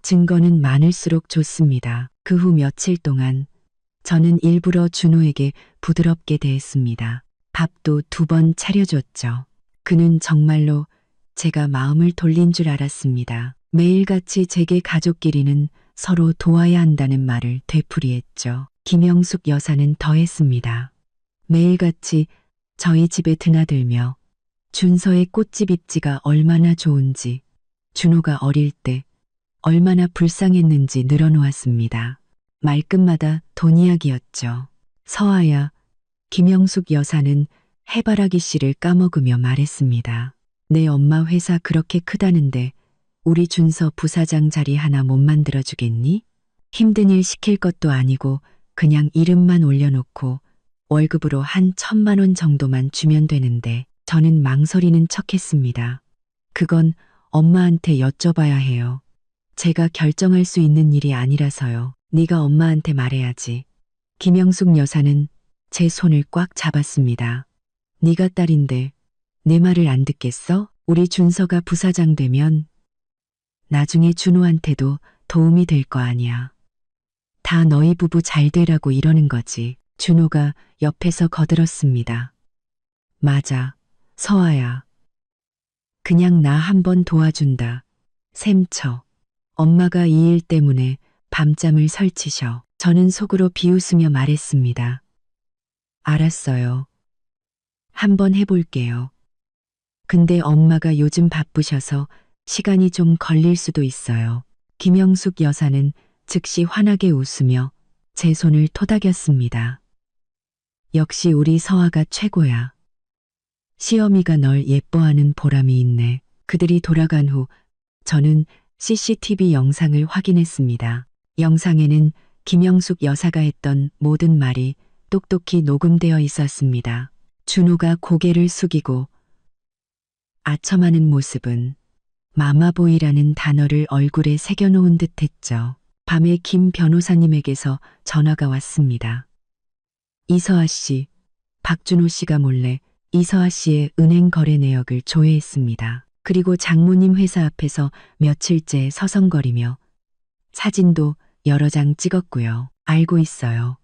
증거는 많을수록 좋습니다. 그 후 며칠 동안 저는 일부러 준호에게 부드럽게 대했습니다. 밥도 2번 차려줬죠. 그는 정말로 제가 마음을 돌린 줄 알았습니다. 매일같이 제게 가족끼리는 서로 도와야 한다는 말을 되풀이했죠. 김영숙 여사는 더했습니다. 매일같이 저희 집에 드나들며 준서의 꽃집 입지가 얼마나 좋은지, 준호가 어릴 때 얼마나 불쌍했는지 늘어놓았습니다. 말끝마다 돈 이야기였죠. 서아야, 김영숙 여사는 해바라기 씨를 까먹으며 말했습니다. 내 엄마 회사 그렇게 크다는데 우리 준서 부사장 자리 하나 못 만들어주겠니? 힘든 일 시킬 것도 아니고 그냥 이름만 올려놓고 월급으로 한 1,000만 원 정도만 주면 되는데. 저는 망설이는 척했습니다. 그건 엄마한테 여쭤봐야 해요. 제가 결정할 수 있는 일이 아니라서요. 네가 엄마한테 말해야지. 김영숙 여사는 제 손을 꽉 잡았습니다. 네가 딸인데 내 말을 안 듣겠어? 우리 준서가 부사장 되면 나중에 준호한테도 도움이 될 거 아니야. 다 너희 부부 잘 되라고 이러는 거지. 준호가 옆에서 거들었습니다. 맞아. 서아야. 그냥 나 한번 도와준다. 셈쳐. 엄마가 이 일 때문에 밤잠을 설치셔. 저는 속으로 비웃으며 말했습니다. 알았어요. 한번 해볼게요. 근데 엄마가 요즘 바쁘셔서 시간이 좀 걸릴 수도 있어요. 김영숙 여사는 즉시 환하게 웃으며 제 손을 토닥였습니다. 역시 우리 서아가 최고야. 시어미가 널 예뻐하는 보람이 있네. 그들이 돌아간 후 저는 CCTV 영상을 확인했습니다. 영상에는 김영숙 여사가 했던 모든 말이 똑똑히 녹음되어 있었습니다. 준호가 고개를 숙이고 아첨하는 모습은 마마보이라는 단어를 얼굴에 새겨놓은 듯 했죠. 밤에 김 변호사님에게서 전화가 왔습니다. 이서아 씨, 박준호 씨가 몰래 이서아 씨의 은행 거래 내역을 조회했습니다. 그리고 장모님 회사 앞에서 며칠째 서성거리며 사진도 여러 장 찍었고요. 알고 있어요.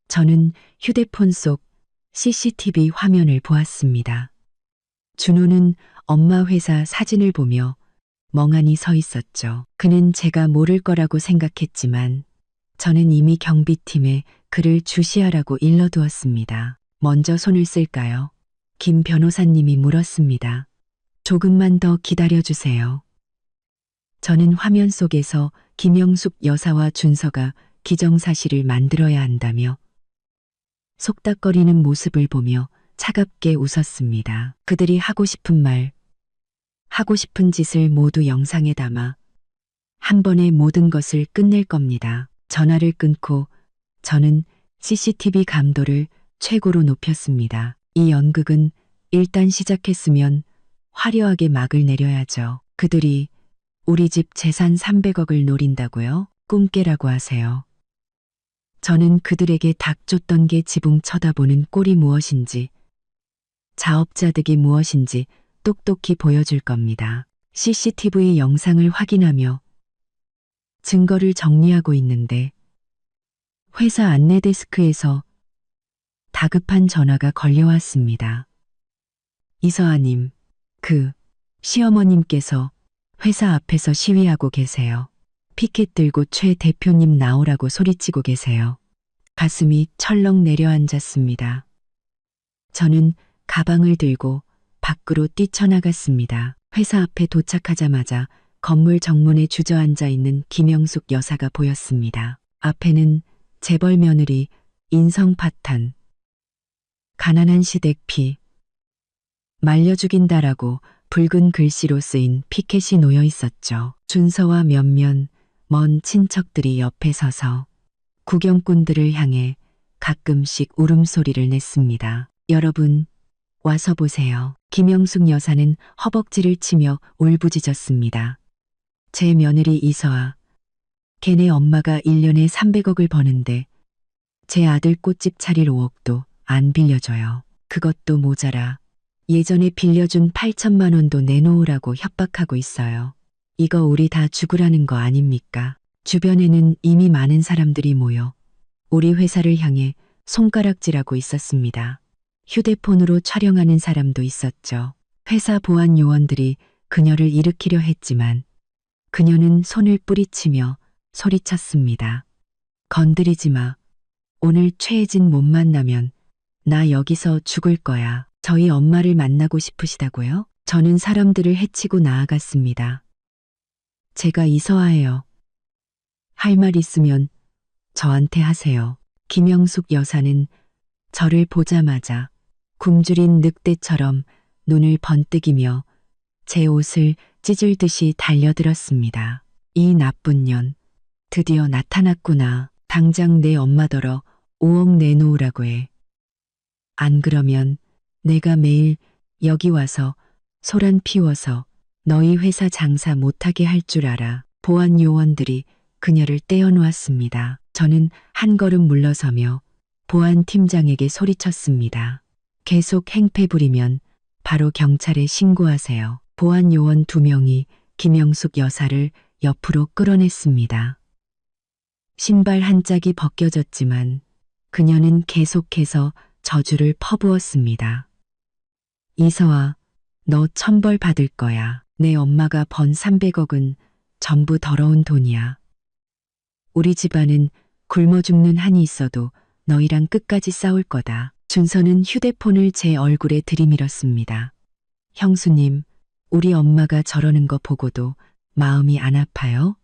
저는 휴대폰 속 CCTV 화면을 보았습니다. 준호는 엄마 회사 사진을 보며 멍하니 서 있었죠. 그는 제가 모를 거라고 생각했지만 저는 이미 경비팀에 그를 주시하라고 일러두었습니다. 먼저 손을 쓸까요? 김 변호사님이 물었습니다. 조금만 더 기다려주세요. 저는 화면 속에서 김영숙 여사와 준서가 기정사실을 만들어야 한다며 속닥거리는 모습을 보며 차갑게 웃었습니다. 그들이 하고 싶은 말, 하고 싶은 짓을 모두 영상에 담아 한 번에 모든 것을 끝낼 겁니다. 전화를 끊고 저는 CCTV 감도를 최고로 높였습니다. 이 연극은 일단 시작했으면 화려하게 막을 내려야죠. 그들이 우리 집 재산 300억을 노린다고요? 꿈깨라고 하세요. 저는 그들에게 닥쳤던 게 지붕 쳐다보는 꼴이 무엇인지, 자업자득이 무엇인지 똑똑히 보여줄 겁니다. CCTV 영상을 확인하며 증거를 정리하고 있는데 회사 안내 데스크에서 다급한 전화가 걸려왔습니다. 이서아님, 시어머님께서 회사 앞에서 시위하고 계세요. 피켓 들고 최 대표님 나오라고 소리치고 계세요. 가슴이 철렁 내려앉았습니다. 저는 가방을 들고 밖으로 뛰쳐나갔습니다. 회사 앞에 도착하자마자 건물 정문에 주저앉아 있는 김영숙 여사가 보였습니다. 앞에는 재벌 며느리 인성 파탄, 가난한 시댁 피, 말려 죽인다라고 붉은 글씨로 쓰인 피켓이 놓여 있었죠. 준서와 몇몇 먼 친척들이 옆에 서서 구경꾼들을 향해 가끔씩 울음소리를 냈습니다. 여러분, 와서 보세요. 김영숙 여사는 허벅지를 치며 울부짖었습니다. 제 며느리 이서아, 걔네 엄마가 1년에 300억을 버는데 제 아들 꽃집 차릴 5억도 안 빌려줘요. 그것도 모자라 예전에 빌려준 8천만 원도 내놓으라고 협박하고 있어요. 이거 우리 다 죽으라는 거 아닙니까? 주변에는 이미 많은 사람들이 모여 우리 회사를 향해 손가락질하고 있었습니다. 휴대폰으로 촬영하는 사람도 있었죠. 회사 보안 요원들이 그녀를 일으키려 했지만 그녀는 손을 뿌리치며 소리쳤습니다. 건드리지 마. 오늘 최혜진 못 만나면 나 여기서 죽을 거야. 저희 엄마를 만나고 싶으시다고요? 저는 사람들을 해치고 나아갔습니다. 제가 이서아예요. 할 말 있으면 저한테 하세요. 김영숙 여사는 저를 보자마자 굶주린 늑대처럼 눈을 번뜩이며 제 옷을 찢을듯이 달려들었습니다. 이 나쁜 년, 드디어 나타났구나. 당장 내 엄마더러 5억 내놓으라고 해. 안 그러면 내가 매일 여기 와서 소란 피워서 너희 회사 장사 못하게 할 줄 알아. 보안 요원들이 그녀를 떼어놓았습니다. 저는 한 걸음 물러서며 보안 팀장에게 소리쳤습니다. 계속 행패 부리면 바로 경찰에 신고하세요. 보안 요원 2명이 김영숙 여사를 옆으로 끌어냈습니다. 신발 한 짝이 벗겨졌지만 그녀는 계속해서 저주를 퍼부었습니다. 이서아, 너 천벌 받을 거야. 내 엄마가 번 300억은 전부 더러운 돈이야. 우리 집안은 굶어 죽는 한이 있어도 너희랑 끝까지 싸울 거다. 준서는 휴대폰을 제 얼굴에 들이밀었습니다. 형수님, 우리 엄마가 저러는 거 보고도 마음이 안 아파요?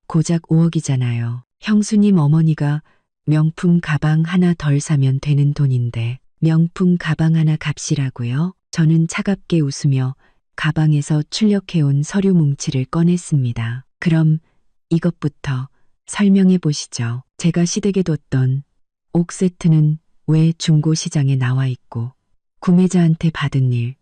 고작 5억이잖아요. 형수님 어머니가 명품 가방 하나 덜 사면 되는 돈인데 명품 가방 하나 값이라고요? 저는 차갑게 웃으며 가방에서 출력해온 서류 뭉치를 꺼냈습니다. 그럼 이것부터 설명해 보시죠. 제가 시댁에 뒀던 옥 세트는 왜 중고시장에 나와 있고 구매자한테 받은 일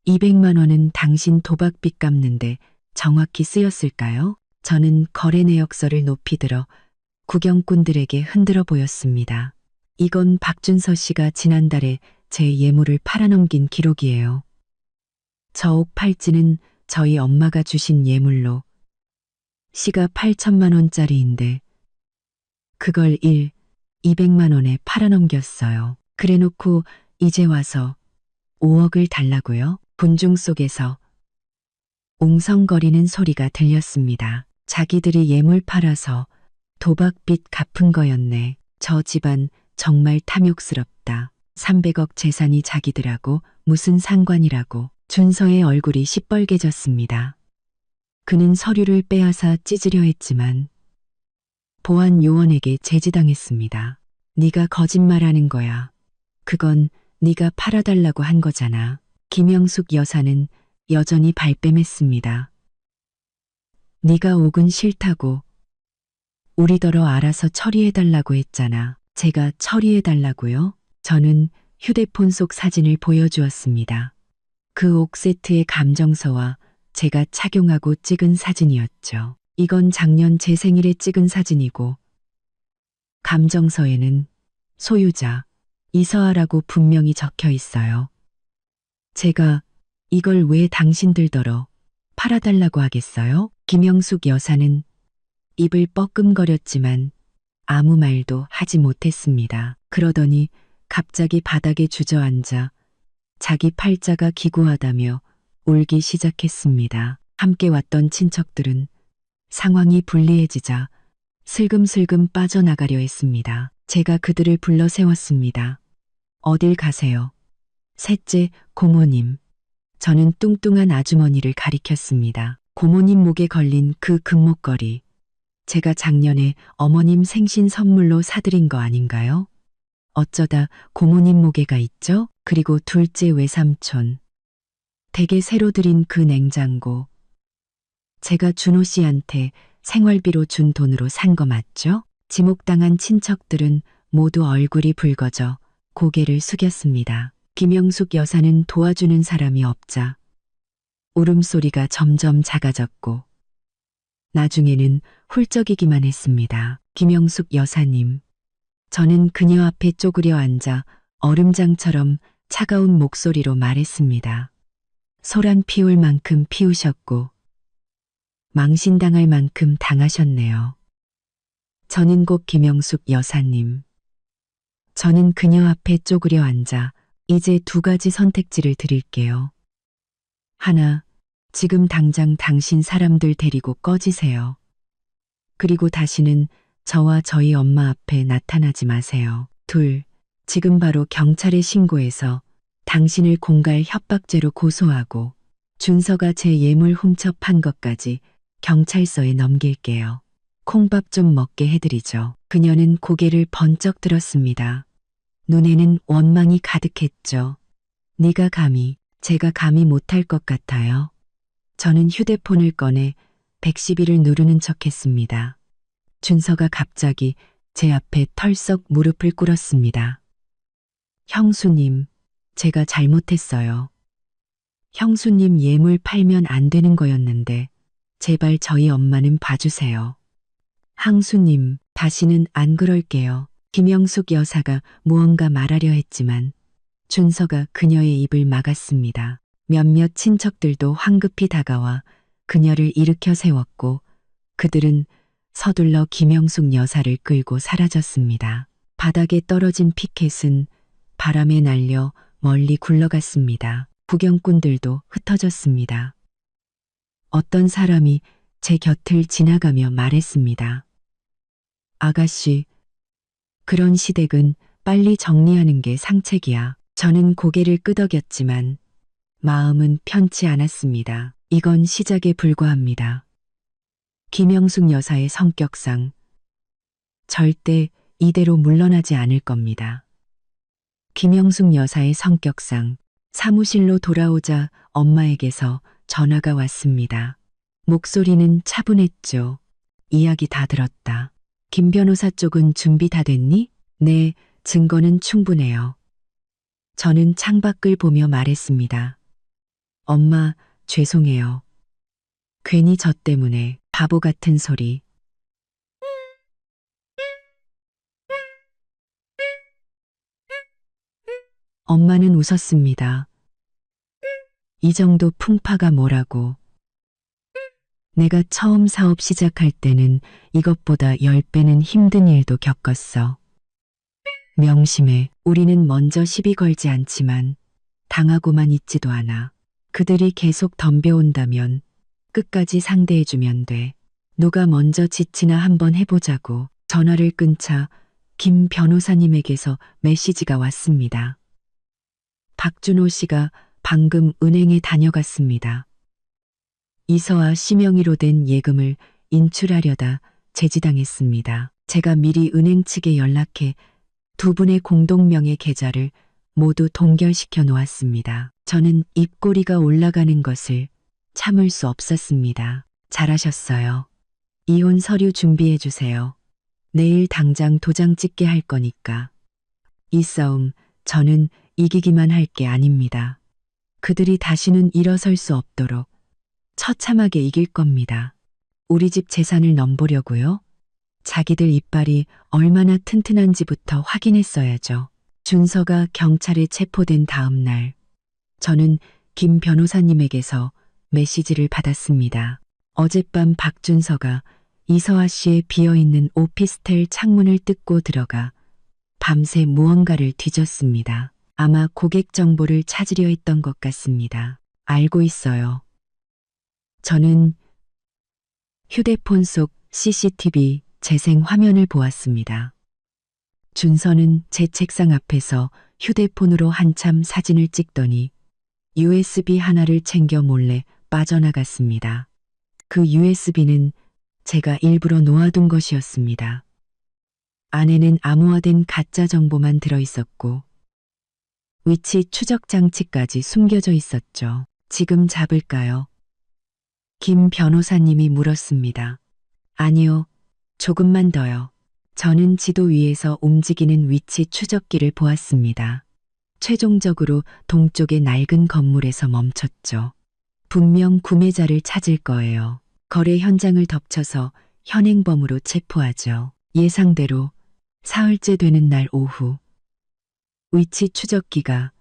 200만 원은 당신 도박빚 갚는데 정확히 쓰였을까요? 저는 거래 내역서를 높이 들어 구경꾼들에게 흔들어 보였습니다. 이건 박준서 씨가 지난달에 제 예물을 팔아넘긴 기록이에요. 저 옥 팔찌는 저희 엄마가 주신 예물로 시가 8천만 원짜리인데 그걸 1, 200만 원에 팔아넘겼어요. 그래놓고 이제 와서 5억을 달라고요? 분중 속에서 웅성거리는 소리가 들렸습니다. 자기들이 예물 팔아서 도박빚 갚은 거였네. 저 집안 정말 탐욕스럽다. 300억 재산이 자기들하고 무슨 상관이라고. 준서의 얼굴이 시뻘개졌습니다. 그는 서류를 빼앗아 찢으려 했지만 보안 요원에게 제지당했습니다. 네가 거짓말하는 거야. 그건 네가 팔아달라고 한 거잖아. 김영숙 여사는 여전히 발뺌했습니다. 네가 옥은 싫다고 우리더러 알아서 처리해달라고 했잖아. 제가 처리해달라고요? 저는 휴대폰 속 사진을 보여주었습니다. 그 옥 세트의 감정서와 제가 착용하고 찍은 사진이었죠. 이건 작년 제 생일에 찍은 사진이고 감정서에는 소유자 이서아라고 분명히 적혀 있어요. 제가 이걸 왜 당신들더러 팔아달라고 하겠어요? 김영숙 여사는 입을 뻐끔거렸지만 아무 말도 하지 못했습니다. 그러더니 갑자기 바닥에 주저앉아 자기 팔자가 기구하다며 울기 시작했습니다. 함께 왔던 친척들은 상황이 불리해지자 슬금슬금 빠져나가려 했습니다. 제가 그들을 불러 세웠습니다. 어딜 가세요? 셋째, 고모님. 저는 뚱뚱한 아주머니를 가리켰습니다. 고모님 목에 걸린 그 금목걸이. 제가 작년에 어머님 생신 선물로 사드린 거 아닌가요? 어쩌다 고모님 목에가 있죠? 그리고 둘째 외삼촌. 댁에 새로 들인 그 냉장고. 제가 준호 씨한테 생활비로 준 돈으로 산 거 맞죠? 지목당한 친척들은 모두 얼굴이 붉어져 고개를 숙였습니다. 김영숙 여사는 도와주는 사람이 없자 울음소리가 점점 작아졌고 나중에는 훌쩍이기만 했습니다. 김영숙 여사님. 저는 그녀 앞에 쪼그려 앉아 얼음장처럼 차가운 목소리로 말했습니다. 소란 피울 만큼 피우셨고 망신당할 만큼 당하셨네요. 저는 곧 김영숙 여사님. 저는 그녀 앞에 쪼그려 앉아 이제 두 가지 선택지를 드릴게요. 하나, 지금 당장 당신 사람들 데리고 꺼지세요. 그리고 다시는 저와 저희 엄마 앞에 나타나지 마세요. 둘, 지금 바로 경찰에 신고해서 당신을 공갈 협박죄로 고소하고 준서가 제 예물 훔쳐 판 것까지 경찰서에 넘길게요. 콩밥 좀 먹게 해드리죠. 그녀는 고개를 번쩍 들었습니다. 눈에는 원망이 가득했죠. 네가 감히, 제가 감히 못할 것 같아요. 저는 휴대폰을 꺼내 112를 누르는 척했습니다. 준서가 갑자기 제 앞에 털썩 무릎을 꿇었습니다. 형수님, 제가 잘못했어요. 형수님 예물 팔면 안 되는 거였는데 제발 저희 엄마는 봐주세요. 항수님, 다시는 안 그럴게요. 김영숙 여사가 무언가 말하려 했지만 준서가 그녀의 입을 막았습니다. 몇몇 친척들도 황급히 다가와 그녀를 일으켜 세웠고 그들은 서둘러 김영숙 여사를 끌고 사라졌습니다. 바닥에 떨어진 피켓은 바람에 날려 멀리 굴러갔습니다. 구경꾼들도 흩어졌습니다. 어떤 사람이 제 곁을 지나가며 말했습니다. 아가씨, 그런 시댁은 빨리 정리하는 게 상책이야. 저는 고개를 끄덕였지만 마음은 편치 않았습니다. 이건 시작에 불과합니다. 김영숙 여사의 성격상 절대 이대로 물러나지 않을 겁니다. 김영숙 여사의 성격상 사무실로 돌아오자 엄마에게서 전화가 왔습니다. 목소리는 차분했죠. 이야기 다 들었다. 김 변호사 쪽은 준비 다 됐니? 네, 증거는 충분해요. 저는 창밖을 보며 말했습니다. 엄마, 죄송해요. 괜히 저 때문에 바보 같은 소리. 엄마는 웃었습니다. 이 정도 풍파가 뭐라고. 내가 처음 사업 시작할 때는 이것보다 10배는 힘든 일도 겪었어. 명심해. 우리는 먼저 시비 걸지 않지만 당하고만 있지도 않아. 그들이 계속 덤벼온다면 끝까지 상대해주면 돼. 누가 먼저 지치나 한번 해보자고. 전화를 끊자 김 변호사님에게서 메시지가 왔습니다. 박준호 씨가 방금 은행에 다녀갔습니다. 이서와 심영희로 된 예금을 인출하려다 제지당했습니다. 제가 미리 은행 측에 연락해 두 분의 공동명의 계좌를 모두 동결시켜 놓았습니다. 저는 입꼬리가 올라가는 것을 참을 수 없었습니다. 잘하셨어요. 이혼 서류 준비해 주세요. 내일 당장 도장 찍게 할 거니까. 이 싸움 저는 이기기만 할 게 아닙니다. 그들이 다시는 일어설 수 없도록 처참하게 이길 겁니다. 우리 집 재산을 넘보려고요? 자기들 이빨이 얼마나 튼튼한지부터 확인했어야죠. 준서가 경찰에 체포된 다음 날, 저는 김 변호사님에게서 메시지를 받았습니다. 어젯밤 박준서가 이서아 씨의 비어있는 오피스텔 창문을 뜯고 들어가 밤새 무언가를 뒤졌습니다. 아마 고객 정보를 찾으려 했던 것 같습니다. 알고 있어요. 저는 휴대폰 속 CCTV 재생 화면을 보았습니다. 준서는 제 책상 앞에서 휴대폰으로 한참 사진을 찍더니 USB 하나를 챙겨 몰래 빠져나갔습니다. 그 USB는 제가 일부러 놓아둔 것이었습니다. 안에는 암호화된 가짜 정보만 들어있었고 위치 추적 장치까지 숨겨져 있었죠. 지금 잡을까요? 김 변호사님이 물었습니다. 아니요, 조금만 더요. 저는 지도 위에서 움직이는 위치 추적기를 보았습니다. 최종적으로 동쪽의 낡은 건물에서 멈췄죠. 분명 구매자를 찾을 거예요. 거래 현장을 덮쳐서 현행범으로 체포하죠. 예상대로 사흘째 되는 날 오후, 위치 추적기가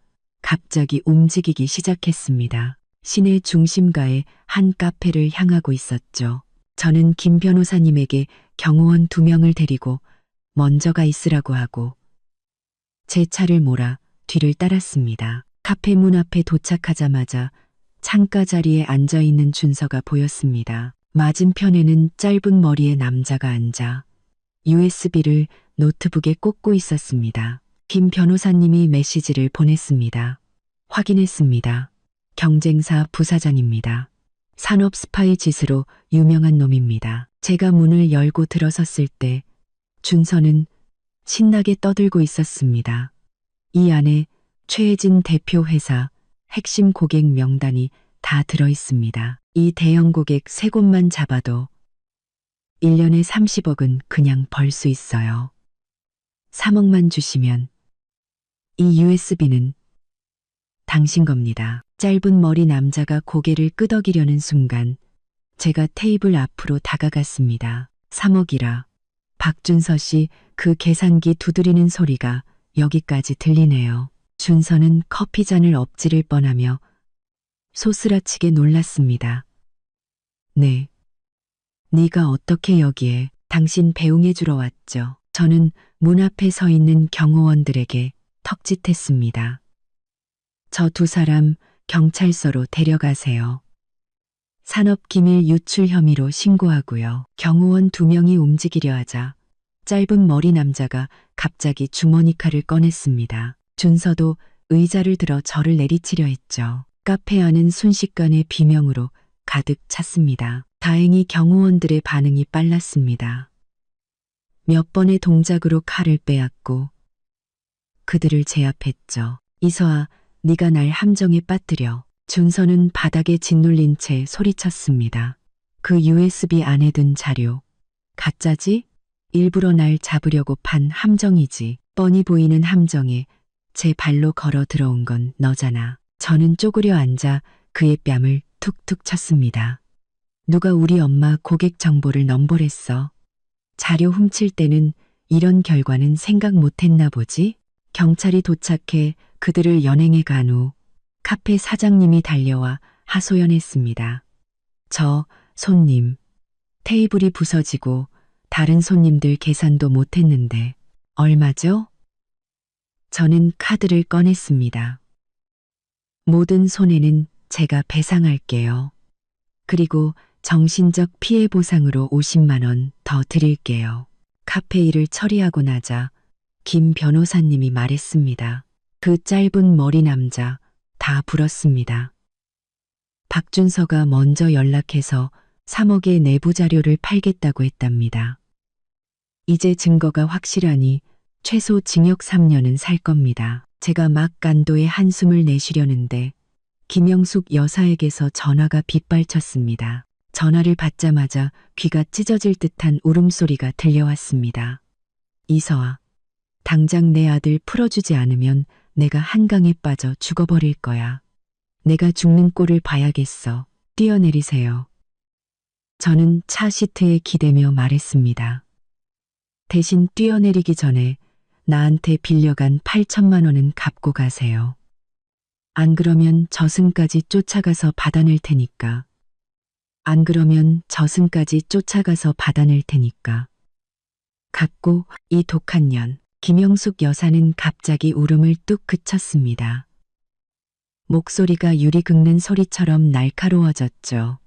갑자기 움직이기 시작했습니다. 시내 중심가의 한 카페를 향하고 있었죠. 저는 김 변호사님에게 경호원 2명을 데리고 먼저 가 있으라고 하고 제 차를 몰아 뒤를 따랐습니다. 카페 문 앞에 도착하자마자 창가 자리에 앉아있는 준서가 보였습니다. 맞은편에는 짧은 머리의 남자가 앉아 USB를 노트북에 꽂고 있었습니다. 김 변호사님이 메시지를 보냈습니다. 확인했습니다. 경쟁사 부사장입니다. 산업 스파이 짓으로 유명한 놈입니다. 제가 문을 열고 들어섰을 때 준서는 신나게 떠들고 있었습니다. 이 안에 최혜진 대표 회사 핵심 고객 명단이 다 들어있습니다. 이 대형 고객 3곳만 잡아도 1년에 30억은 그냥 벌 수 있어요. 3억만 주시면 이 USB는 당신 겁니다. 짧은 머리 남자가 고개를 끄덕이려는 순간 제가 테이블 앞으로 다가갔습니다. 3억이라. 박준서 씨 그 계산기 두드리는 소리가 여기까지 들리네요. 준서는 커피잔을 엎지를 뻔하며 소스라치게 놀랐습니다. 네. 네가 어떻게 여기에? 당신 배웅해 주러 왔죠. 저는 문 앞에 서 있는 경호원들에게 턱짓했습니다. 저 2사람 경찰서로 데려가세요. 산업기밀 유출 혐의로 신고하고요. 경호원 2명이 움직이려 하자 짧은 머리 남자가 갑자기 주머니 칼을 꺼냈습니다. 준서도 의자를 들어 저를 내리치려 했죠. 카페 안은 순식간에 비명으로 가득 찼습니다. 다행히 경호원들의 반응이 빨랐습니다. 몇 번의 동작으로 칼을 빼앗고 그들을 제압했죠. 이서아, 네가 날 함정에 빠뜨려. 준서는 바닥에 짓눌린 채 소리쳤습니다. 그 USB 안에 든 자료. 가짜지? 일부러 날 잡으려고 판 함정이지. 뻔히 보이는 함정에 제 발로 걸어 들어온 건 너잖아. 저는 쪼그려 앉아 그의 뺨을 툭툭 쳤습니다. 누가 우리 엄마 고객 정보를 넘보랬어. 자료 훔칠 때는 이런 결과는 생각 못했나 보지? 경찰이 도착해 그들을 연행해 간 후 카페 사장님이 달려와 하소연했습니다. 저 손님, 테이블이 부서지고 다른 손님들 계산도 못했는데 얼마죠? 저는 카드를 꺼냈습니다. 모든 손해는 제가 배상할게요. 그리고 정신적 피해 보상으로 50만 원 더 드릴게요. 카페 일을 처리하고 나자 김 변호사님이 말했습니다. 그 짧은 머리 남자 다 불었습니다. 박준서가 먼저 연락해서 3억의 내부 자료를 팔겠다고 했답니다. 이제 증거가 확실하니 최소 징역 3년은 살 겁니다. 제가 막 간도의 한숨을 내쉬려는데 김영숙 여사에게서 전화가 빗발쳤습니다. 전화를 받자마자 귀가 찢어질 듯한 울음소리가 들려왔습니다. 이서아, 당장 내 아들 풀어주지 않으면 내가 한강에 빠져 죽어버릴 거야. 내가 죽는 꼴을 봐야겠어. 뛰어내리세요. 저는 차 시트에 기대며 말했습니다. 대신 뛰어내리기 전에 나한테 빌려간 8천만 원은 갚고 가세요. 안 그러면 저승까지 쫓아가서 받아낼 테니까. 갖고 이 독한 년. 김영숙 여사는 갑자기 울음을 뚝 그쳤습니다. 목소리가 유리 긁는 소리처럼 날카로워졌죠.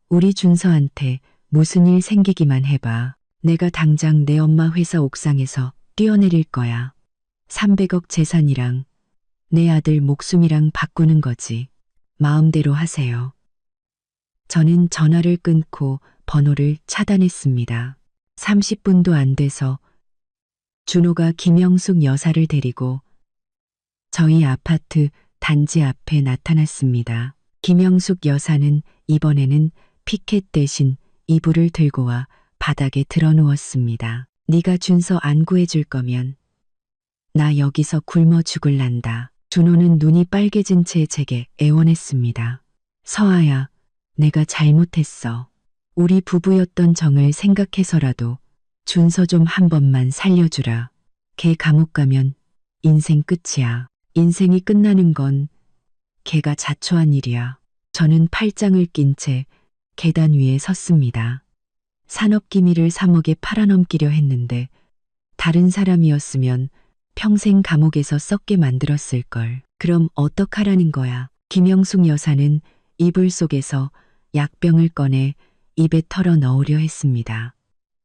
우리 준서한테 무슨 일 생기기만 해봐. 내가 당장 내 엄마 회사 옥상에서 뛰어내릴 거야. 300억 재산이랑 내 아들 목숨이랑 바꾸는 거지. 마음대로 하세요. 저는 전화를 끊고 번호를 차단했습니다. 30분도 안 돼서 준호가 김영숙 여사를 데리고 저희 아파트 단지 앞에 나타났습니다. 김영숙 여사는 이번에는 피켓 대신 이불을 들고 와 바닥에 드러누웠습니다. 네가 준서 안 구해줄 거면 나 여기서 굶어 죽을란다. 준호는 눈이 빨개진 채 제게 애원했습니다. 서아야, 내가 잘못했어. 우리 부부였던 정을 생각해서라도 준서 좀 한 번만 살려주라. 걔 감옥 가면 인생 끝이야. 인생이 끝나는 건 걔가 자초한 일이야. 저는 팔짱을 낀 채 계단 위에 섰습니다. 산업기밀을 3억에 팔아넘기려 했는데 다른 사람이었으면 평생 감옥에서 썩게 만들었을 걸. 그럼 어떡하라는 거야. 김영숙 여사는 이불 속에서 약병을 꺼내 입에 털어 넣으려 했습니다.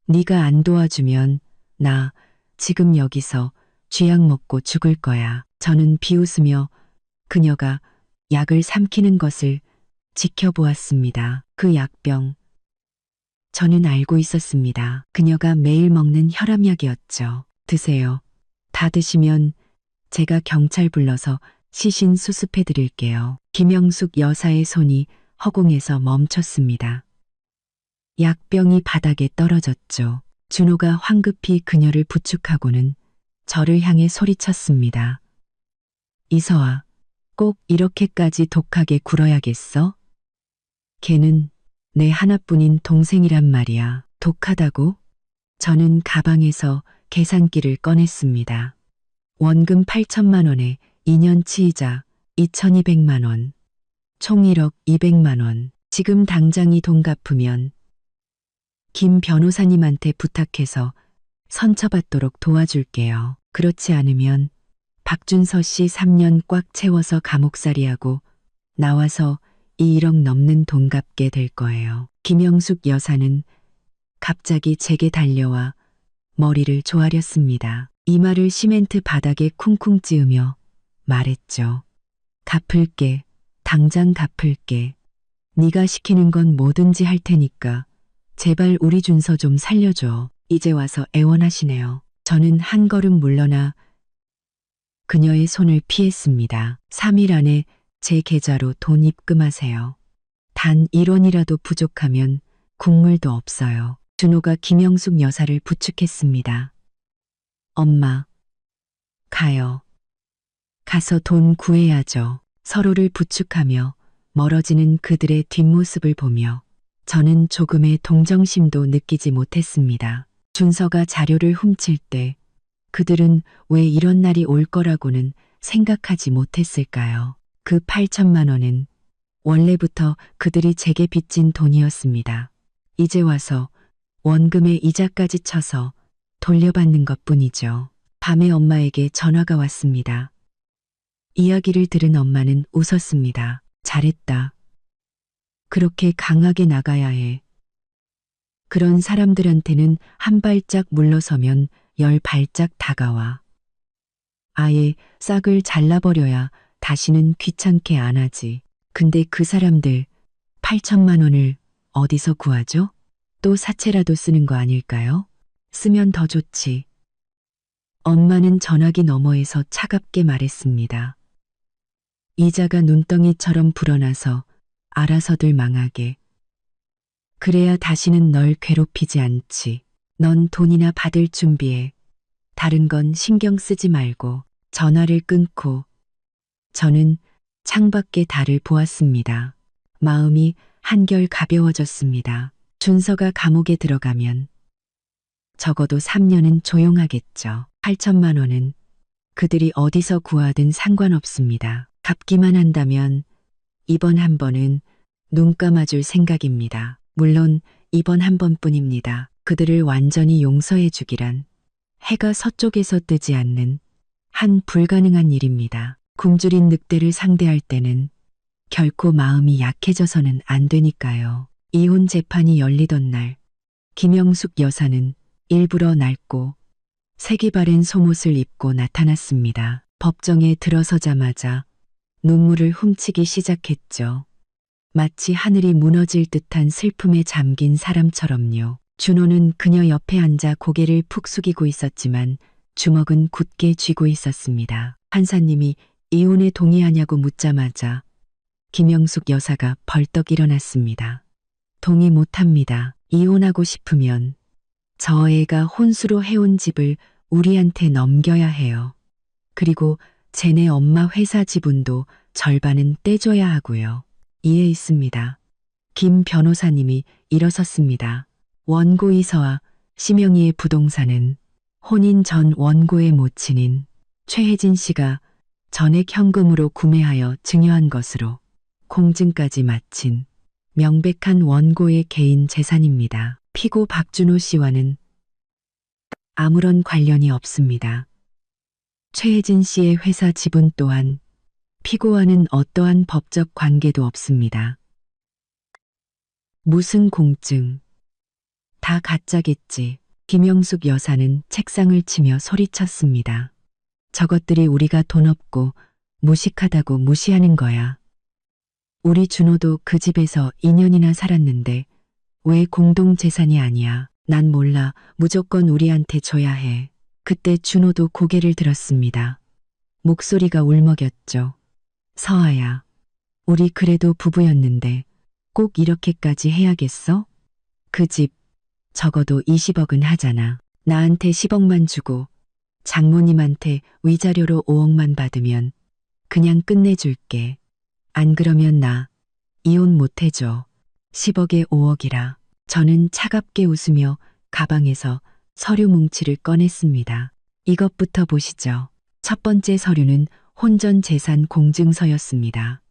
네가 안 도와주면 나 지금 여기서 쥐약 먹고 죽을 거야. 저는 비웃으며 그녀가 약을 삼키는 것을 지켜보았습니다. 그 약병. 저는 알고 있었습니다. 그녀가 매일 먹는 혈압약이었죠. 드세요. 다 드시면 제가 경찰 불러서 시신 수습해 드릴게요. 김영숙 여사의 손이 허공에서 멈췄습니다. 약병이 바닥에 떨어졌죠. 준호가 황급히 그녀를 부축하고는 저를 향해 소리쳤습니다. 이서아, 꼭 이렇게까지 독하게 굴어야겠어? 걔는 내 하나뿐인 동생이란 말이야. 독하다고? 저는 가방에서 계산기를 꺼냈습니다. 원금 8천만 원에 2년치 이자 2,200만 원. 총 1억 200만 원. 지금 당장 이 돈 갚으면 김 변호사님한테 부탁해서 선처받도록 도와줄게요. 그렇지 않으면 박준서 씨 3년 꽉 채워서 감옥살이하고 나와서 이 1억 넘는 돈 갚게 될 거예요. 김영숙 여사는 갑자기 제게 달려와 머리를 조아렸습니다. 이마를 시멘트 바닥에 쿵쿵 찌으며 말했죠. 갚을게. 당장 갚을게. 네가 시키는 건 뭐든지 할 테니까 제발 우리 준서 좀 살려줘. 이제 와서 애원하시네요. 저는 한 걸음 물러나 그녀의 손을 피했습니다. 3일 안에 제 계좌로 돈 입금하세요. 단 1원이라도 부족하면 국물도 없어요. 준호가 김영숙 여사를 부축했습니다. 엄마, 가요. 가서 돈 구해야죠. 서로를 부축하며 멀어지는 그들의 뒷모습을 보며 저는 조금의 동정심도 느끼지 못했습니다. 준서가 자료를 훔칠 때 그들은 왜 이런 날이 올 거라고는 생각하지 못했을까요? 그 8천만 원은 원래부터 그들이 제게 빚진 돈이었습니다. 이제 와서 원금의 이자까지 쳐서 돌려받는 것뿐이죠. 밤에 엄마에게 전화가 왔습니다. 이야기를 들은 엄마는 웃었습니다. 잘했다. 그렇게 강하게 나가야 해. 그런 사람들한테는 한 발짝 물러서면 10발짝 다가와. 아예 싹을 잘라버려야 다시는 귀찮게 안 하지. 근데 그 사람들 8천만 원을 어디서 구하죠? 또 사채라도 쓰는 거 아닐까요? 쓰면 더 좋지. 엄마는 전화기 너머에서 차갑게 말했습니다. 이자가 눈덩이처럼 불어나서 알아서들 망하게. 그래야 다시는 널 괴롭히지 않지. 넌 돈이나 받을 준비해. 다른 건 신경 쓰지 말고. 전화를 끊고 저는 창밖의 달을 보았습니다. 마음이 한결 가벼워졌습니다. 준서가 감옥에 들어가면 적어도 3년은 조용하겠죠. 8천만 원은 그들이 어디서 구하든 상관없습니다. 갚기만 한다면 이번 한 번은 눈 감아줄 생각입니다. 물론 이번 한 번뿐입니다. 그들을 완전히 용서해 주기란 해가 서쪽에서 뜨지 않는 한 불가능한 일입니다. 굶주린 늑대를 상대할 때는 결코 마음이 약해져서는 안 되니까요. 이혼 재판이 열리던 날 김영숙 여사는 일부러 낡고 색이 바랜 속옷을 입고 나타났습니다. 법정에 들어서자마자 눈물을 훔치기 시작했죠. 마치 하늘이 무너질 듯한 슬픔에 잠긴 사람처럼요. 준호는 그녀 옆에 앉아 고개를 푹 숙이고 있었지만 주먹은 굳게 쥐고 있었습니다. 판사님이 이혼에 동의하냐고 묻자마자 김영숙 여사가 벌떡 일어났습니다. 동의 못합니다. 이혼하고 싶으면 저 애가 혼수로 해온 집을 우리한테 넘겨야 해요. 그리고 쟤네 엄마 회사 지분도 절반은 떼줘야 하고요. 이해 있습니다. 김 변호사님이 일어섰습니다. 원고 이서와 심영희의 부동산은 혼인 전 원고의 모친인 최혜진 씨가 전액 현금으로 구매하여 증여한 것으로 공증까지 마친 명백한 원고의 개인 재산입니다. 피고 박준호 씨와는 아무런 관련이 없습니다. 최혜진 씨의 회사 지분 또한 피고와는 어떠한 법적 관계도 없습니다. 무슨 공증? 다 가짜겠지. 김영숙 여사는 책상을 치며 소리쳤습니다. 저것들이 우리가 돈 없고 무식하다고 무시하는 거야. 우리 준호도 그 집에서 2년이나 살았는데 왜 공동재산이 아니야? 난 몰라. 무조건 우리한테 줘야 해. 그때 준호도 고개를 들었습니다. 목소리가 울먹였죠. 서아야, 우리 그래도 부부였는데 꼭 이렇게까지 해야겠어? 그 집 적어도 20억은 하잖아. 나한테 10억만 주고 장모님한테 위자료로 5억만 받으면 그냥 끝내줄게. 안 그러면 나 이혼 못 해줘. 10억에 5억이라. 저는 차갑게 웃으며 가방에서 서류 뭉치를 꺼냈습니다. 이것부터 보시죠. 첫 번째 서류는 혼전 재산 공증서였습니다.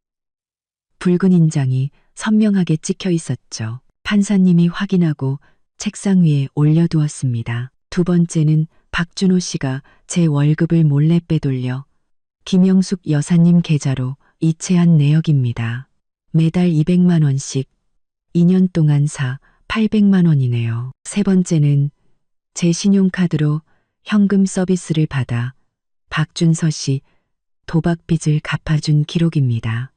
붉은 인장이 선명하게 찍혀 있었죠. 판사님이 확인하고 책상 위에 올려두었습니다. 두 번째는 박준호 씨가 제 월급을 몰래 빼돌려 김영숙 여사님 계좌로 이체한 내역입니다. 매달 200만 원씩 2년 동안 800만 원이네요. 세 번째는 제 신용카드로 현금 서비스를 받아 박준서 씨 도박빚을 갚아준 기록입니다.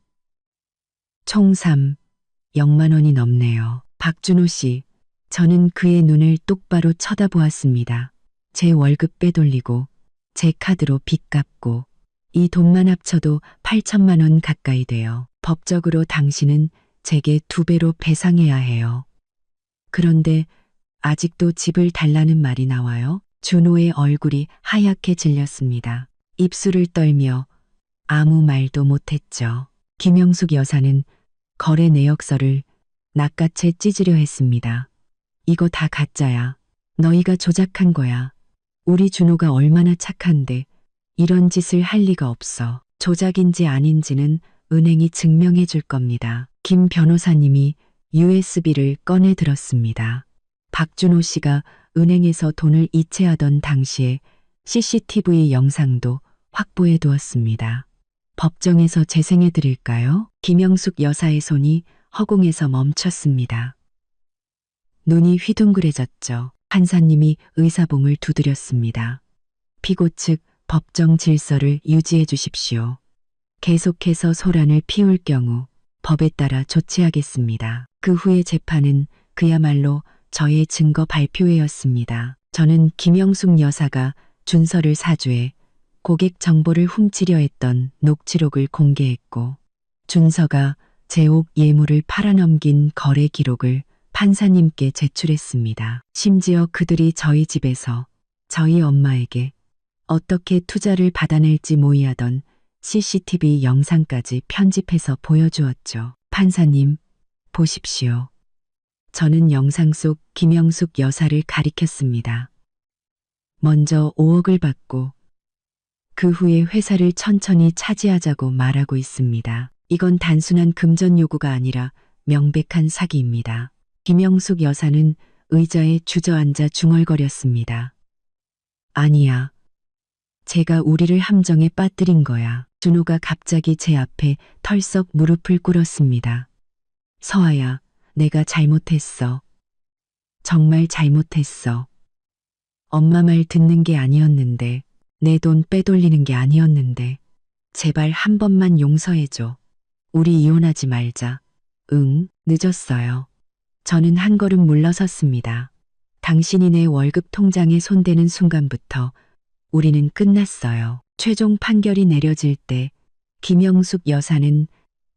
총 0만 원이 넘네요. 박준호 씨, 저는 그의 눈을 똑바로 쳐다보았습니다. 제 월급 빼돌리고 제 카드로 빚 갚고 이 돈만 합쳐도 8천만 원 가까이 돼요. 법적으로 당신은 제게 2배로 배상해야 해요. 그런데 아직도 집을 달라는 말이 나와요? 준호의 얼굴이 하얗게 질렸습니다. 입술을 떨며 아무 말도 못했죠. 김영숙 여사는 거래 내역서를 낚아채 찢으려 했습니다. 이거 다 가짜야. 너희가 조작한 거야. 우리 준호가 얼마나 착한데 이런 짓을 할 리가 없어. 조작인지 아닌지는 은행이 증명해 줄 겁니다. 김 변호사님이 USB를 꺼내 들었습니다. 박준호 씨가 은행에서 돈을 이체하던 당시에 CCTV 영상도 확보해 두었습니다. 법정에서 재생해 드릴까요? 김영숙 여사의 손이 허공에서 멈췄습니다. 눈이 휘둥그레졌죠. 판사님이 의사봉을 두드렸습니다. 피고 측 법정 질서를 유지해 주십시오. 계속해서 소란을 피울 경우 법에 따라 조치하겠습니다. 그 후의 재판은 그야말로 저의 증거 발표회였습니다. 저는 김영숙 여사가 준서를 사주해 고객 정보를 훔치려 했던 녹취록을 공개했고, 준서가 제옥 예물을 팔아넘긴 거래 기록을 판사님께 제출했습니다. 심지어 그들이 저희 집에서 저희 엄마에게 어떻게 투자를 받아낼지 모의하던 CCTV 영상까지 편집해서 보여주었죠. 판사님, 보십시오. 저는 영상 속 김영숙 여사를 가리켰습니다. 먼저 5억을 받고 그 후에 회사를 천천히 차지하자고 말하고 있습니다. 이건 단순한 금전 요구가 아니라 명백한 사기입니다. 김영숙 여사는 의자에 주저앉아 중얼거렸습니다. 아니야. 제가 우리를 함정에 빠뜨린 거야. 준호가 갑자기 제 앞에 털썩 무릎을 꿇었습니다. 서아야, 내가 잘못했어. 정말 잘못했어. 엄마 말 듣는 게 아니었는데, 내 돈 빼돌리는 게 아니었는데, 제발 한 번만 용서해줘. 우리 이혼하지 말자. 응, 늦었어요. 저는 한 걸음 물러섰습니다. 당신이 내 월급 통장에 손대는 순간부터 우리는 끝났어요. 최종 판결이 내려질 때 김영숙 여사는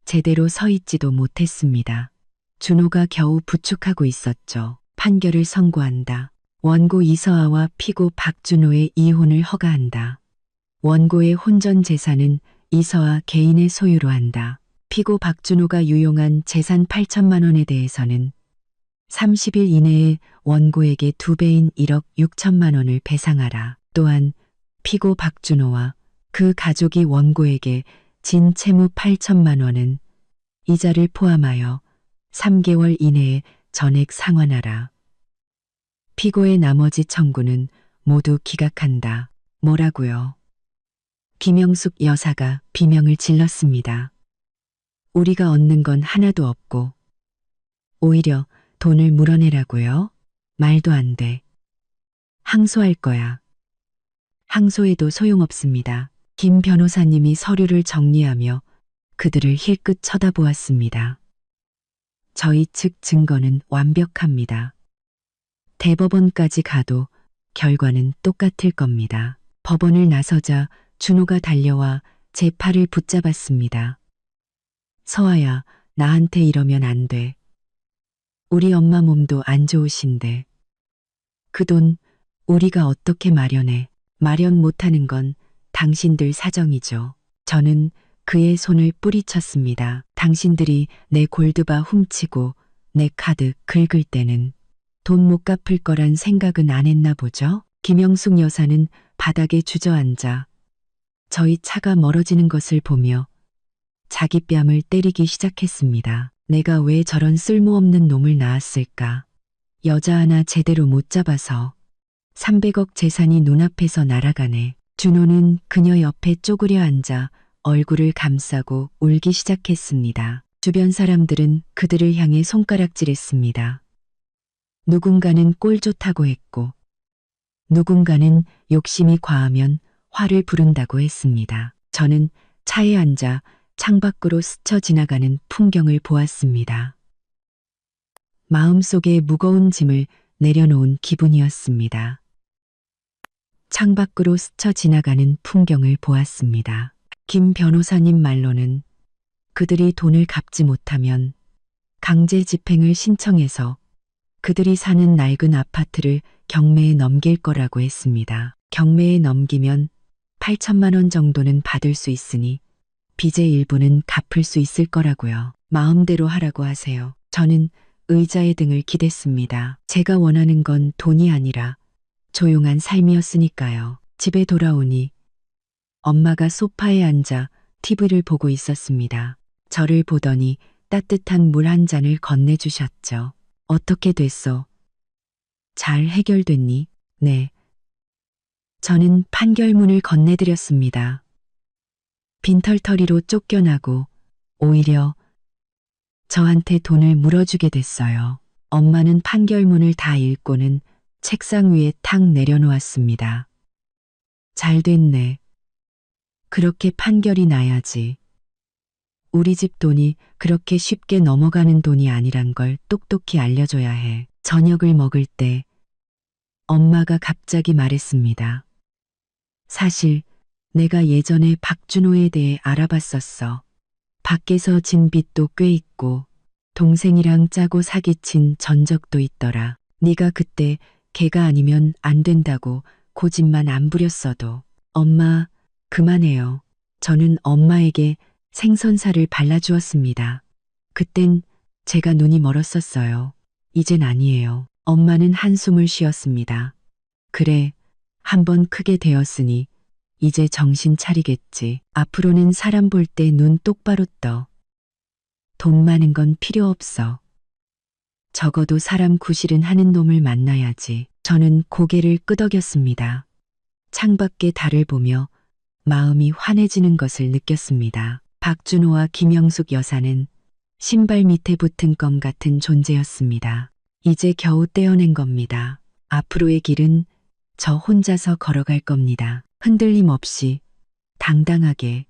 제대로 서 있지도 못했습니다. 준호가 겨우 부축하고 있었죠. 판결을 선고한다. 원고 이서아와 피고 박준호의 이혼을 허가한다. 원고의 혼전 재산은 이서아 개인의 소유로 한다. 피고 박준호가 유용한 재산 8천만 원에 대해서는 30일 이내에 원고에게 2배인 1억 6천만 원을 배상하라. 또한 피고 박준호와 그 가족이 원고에게 진 채무 8천만 원은 이자를 포함하여 3개월 이내에 전액 상환하라. 피고의 나머지 청구는 모두 기각한다. 뭐라고요? 김영숙 여사가 비명을 질렀습니다. 우리가 얻는 건 하나도 없고 오히려 돈을 물어내라고요? 말도 안 돼. 항소할 거야. 항소해도 소용없습니다. 김 변호사님이 서류를 정리하며 그들을 힐끗 쳐다보았습니다. 저희 측 증거는 완벽합니다. 대법원까지 가도 결과는 똑같을 겁니다. 법원을 나서자 준호가 달려와 제 팔을 붙잡았습니다. 서아야, 나한테 이러면 안 돼. 우리 엄마 몸도 안 좋으신데. 그 돈 우리가 어떻게 마련해? 마련 못하는 건 당신들 사정이죠. 저는 그의 손을 뿌리쳤습니다. 당신들이 내 골드바 훔치고 내 카드 긁을 때는 돈 못 갚을 거란 생각은 안 했나 보죠? 김영숙 여사는 바닥에 주저앉아 저희 차가 멀어지는 것을 보며 자기 뺨을 때리기 시작했습니다. 내가 왜 저런 쓸모없는 놈을 낳았을까? 여자 하나 제대로 못 잡아서 300억 재산이 눈앞에서 날아가네. 준호는 그녀 옆에 쪼그려 앉아 얼굴을 감싸고 울기 시작했습니다. 주변 사람들은 그들을 향해 손가락질했습니다. 누군가는 꼴 좋다고 했고, 누군가는 욕심이 과하면 화를 부른다고 했습니다. 저는 차에 앉아 창밖으로 스쳐 지나가는 풍경을 보았습니다. 마음속에 무거운 짐을 내려놓은 기분이었습니다. 창밖으로 스쳐 지나가는 풍경을 보았습니다. 김 변호사님 말로는 그들이 돈을 갚지 못하면 강제 집행을 신청해서 그들이 사는 낡은 아파트를 경매에 넘길 거라고 했습니다. 경매에 넘기면 8천만 원 정도는 받을 수 있으니 빚의 일부는 갚을 수 있을 거라고요. 마음대로 하라고 하세요. 저는 의자의 등을 기댔습니다. 제가 원하는 건 돈이 아니라 조용한 삶이었으니까요. 집에 돌아오니 엄마가 소파에 앉아 TV를 보고 있었습니다. 저를 보더니 따뜻한 물 한 잔을 건네주셨죠. 어떻게 됐어? 잘 해결됐니? 네. 저는 판결문을 건네드렸습니다. 빈털터리로 쫓겨나고 오히려 저한테 돈을 물어주게 됐어요. 엄마는 판결문을 다 읽고는 책상 위에 탁 내려놓았습니다. 잘 됐네. 그렇게 판결이 나야지. 우리 집 돈이 그렇게 쉽게 넘어가는 돈이 아니란 걸 똑똑히 알려줘야 해. 저녁을 먹을 때 엄마가 갑자기 말했습니다. 사실 내가 예전에 박준호에 대해 알아봤었어. 밖에서 진 빚도 꽤 있고 동생이랑 짜고 사기친 전적도 있더라. 네가 그때 걔가 아니면 안 된다고 고집만 안 부렸어도. 엄마, 그만해요. 저는 엄마에게 생선살을 발라주었습니다. 그땐 제가 눈이 멀었었어요. 이젠 아니에요. 엄마는 한숨을 쉬었습니다. 그래, 한번 크게 되었으니 이제 정신 차리겠지. 앞으로는 사람 볼 때 눈 똑바로 떠. 돈 많은 건 필요 없어. 적어도 사람 구실은 하는 놈을 만나야지. 저는 고개를 끄덕였습니다. 창밖의 달을 보며 마음이 환해지는 것을 느꼈습니다. 박준호와 김영숙 여사는 신발 밑에 붙은 껌 같은 존재였습니다. 이제 겨우 떼어낸 겁니다. 앞으로의 길은 저 혼자서 걸어갈 겁니다. 흔들림 없이 당당하게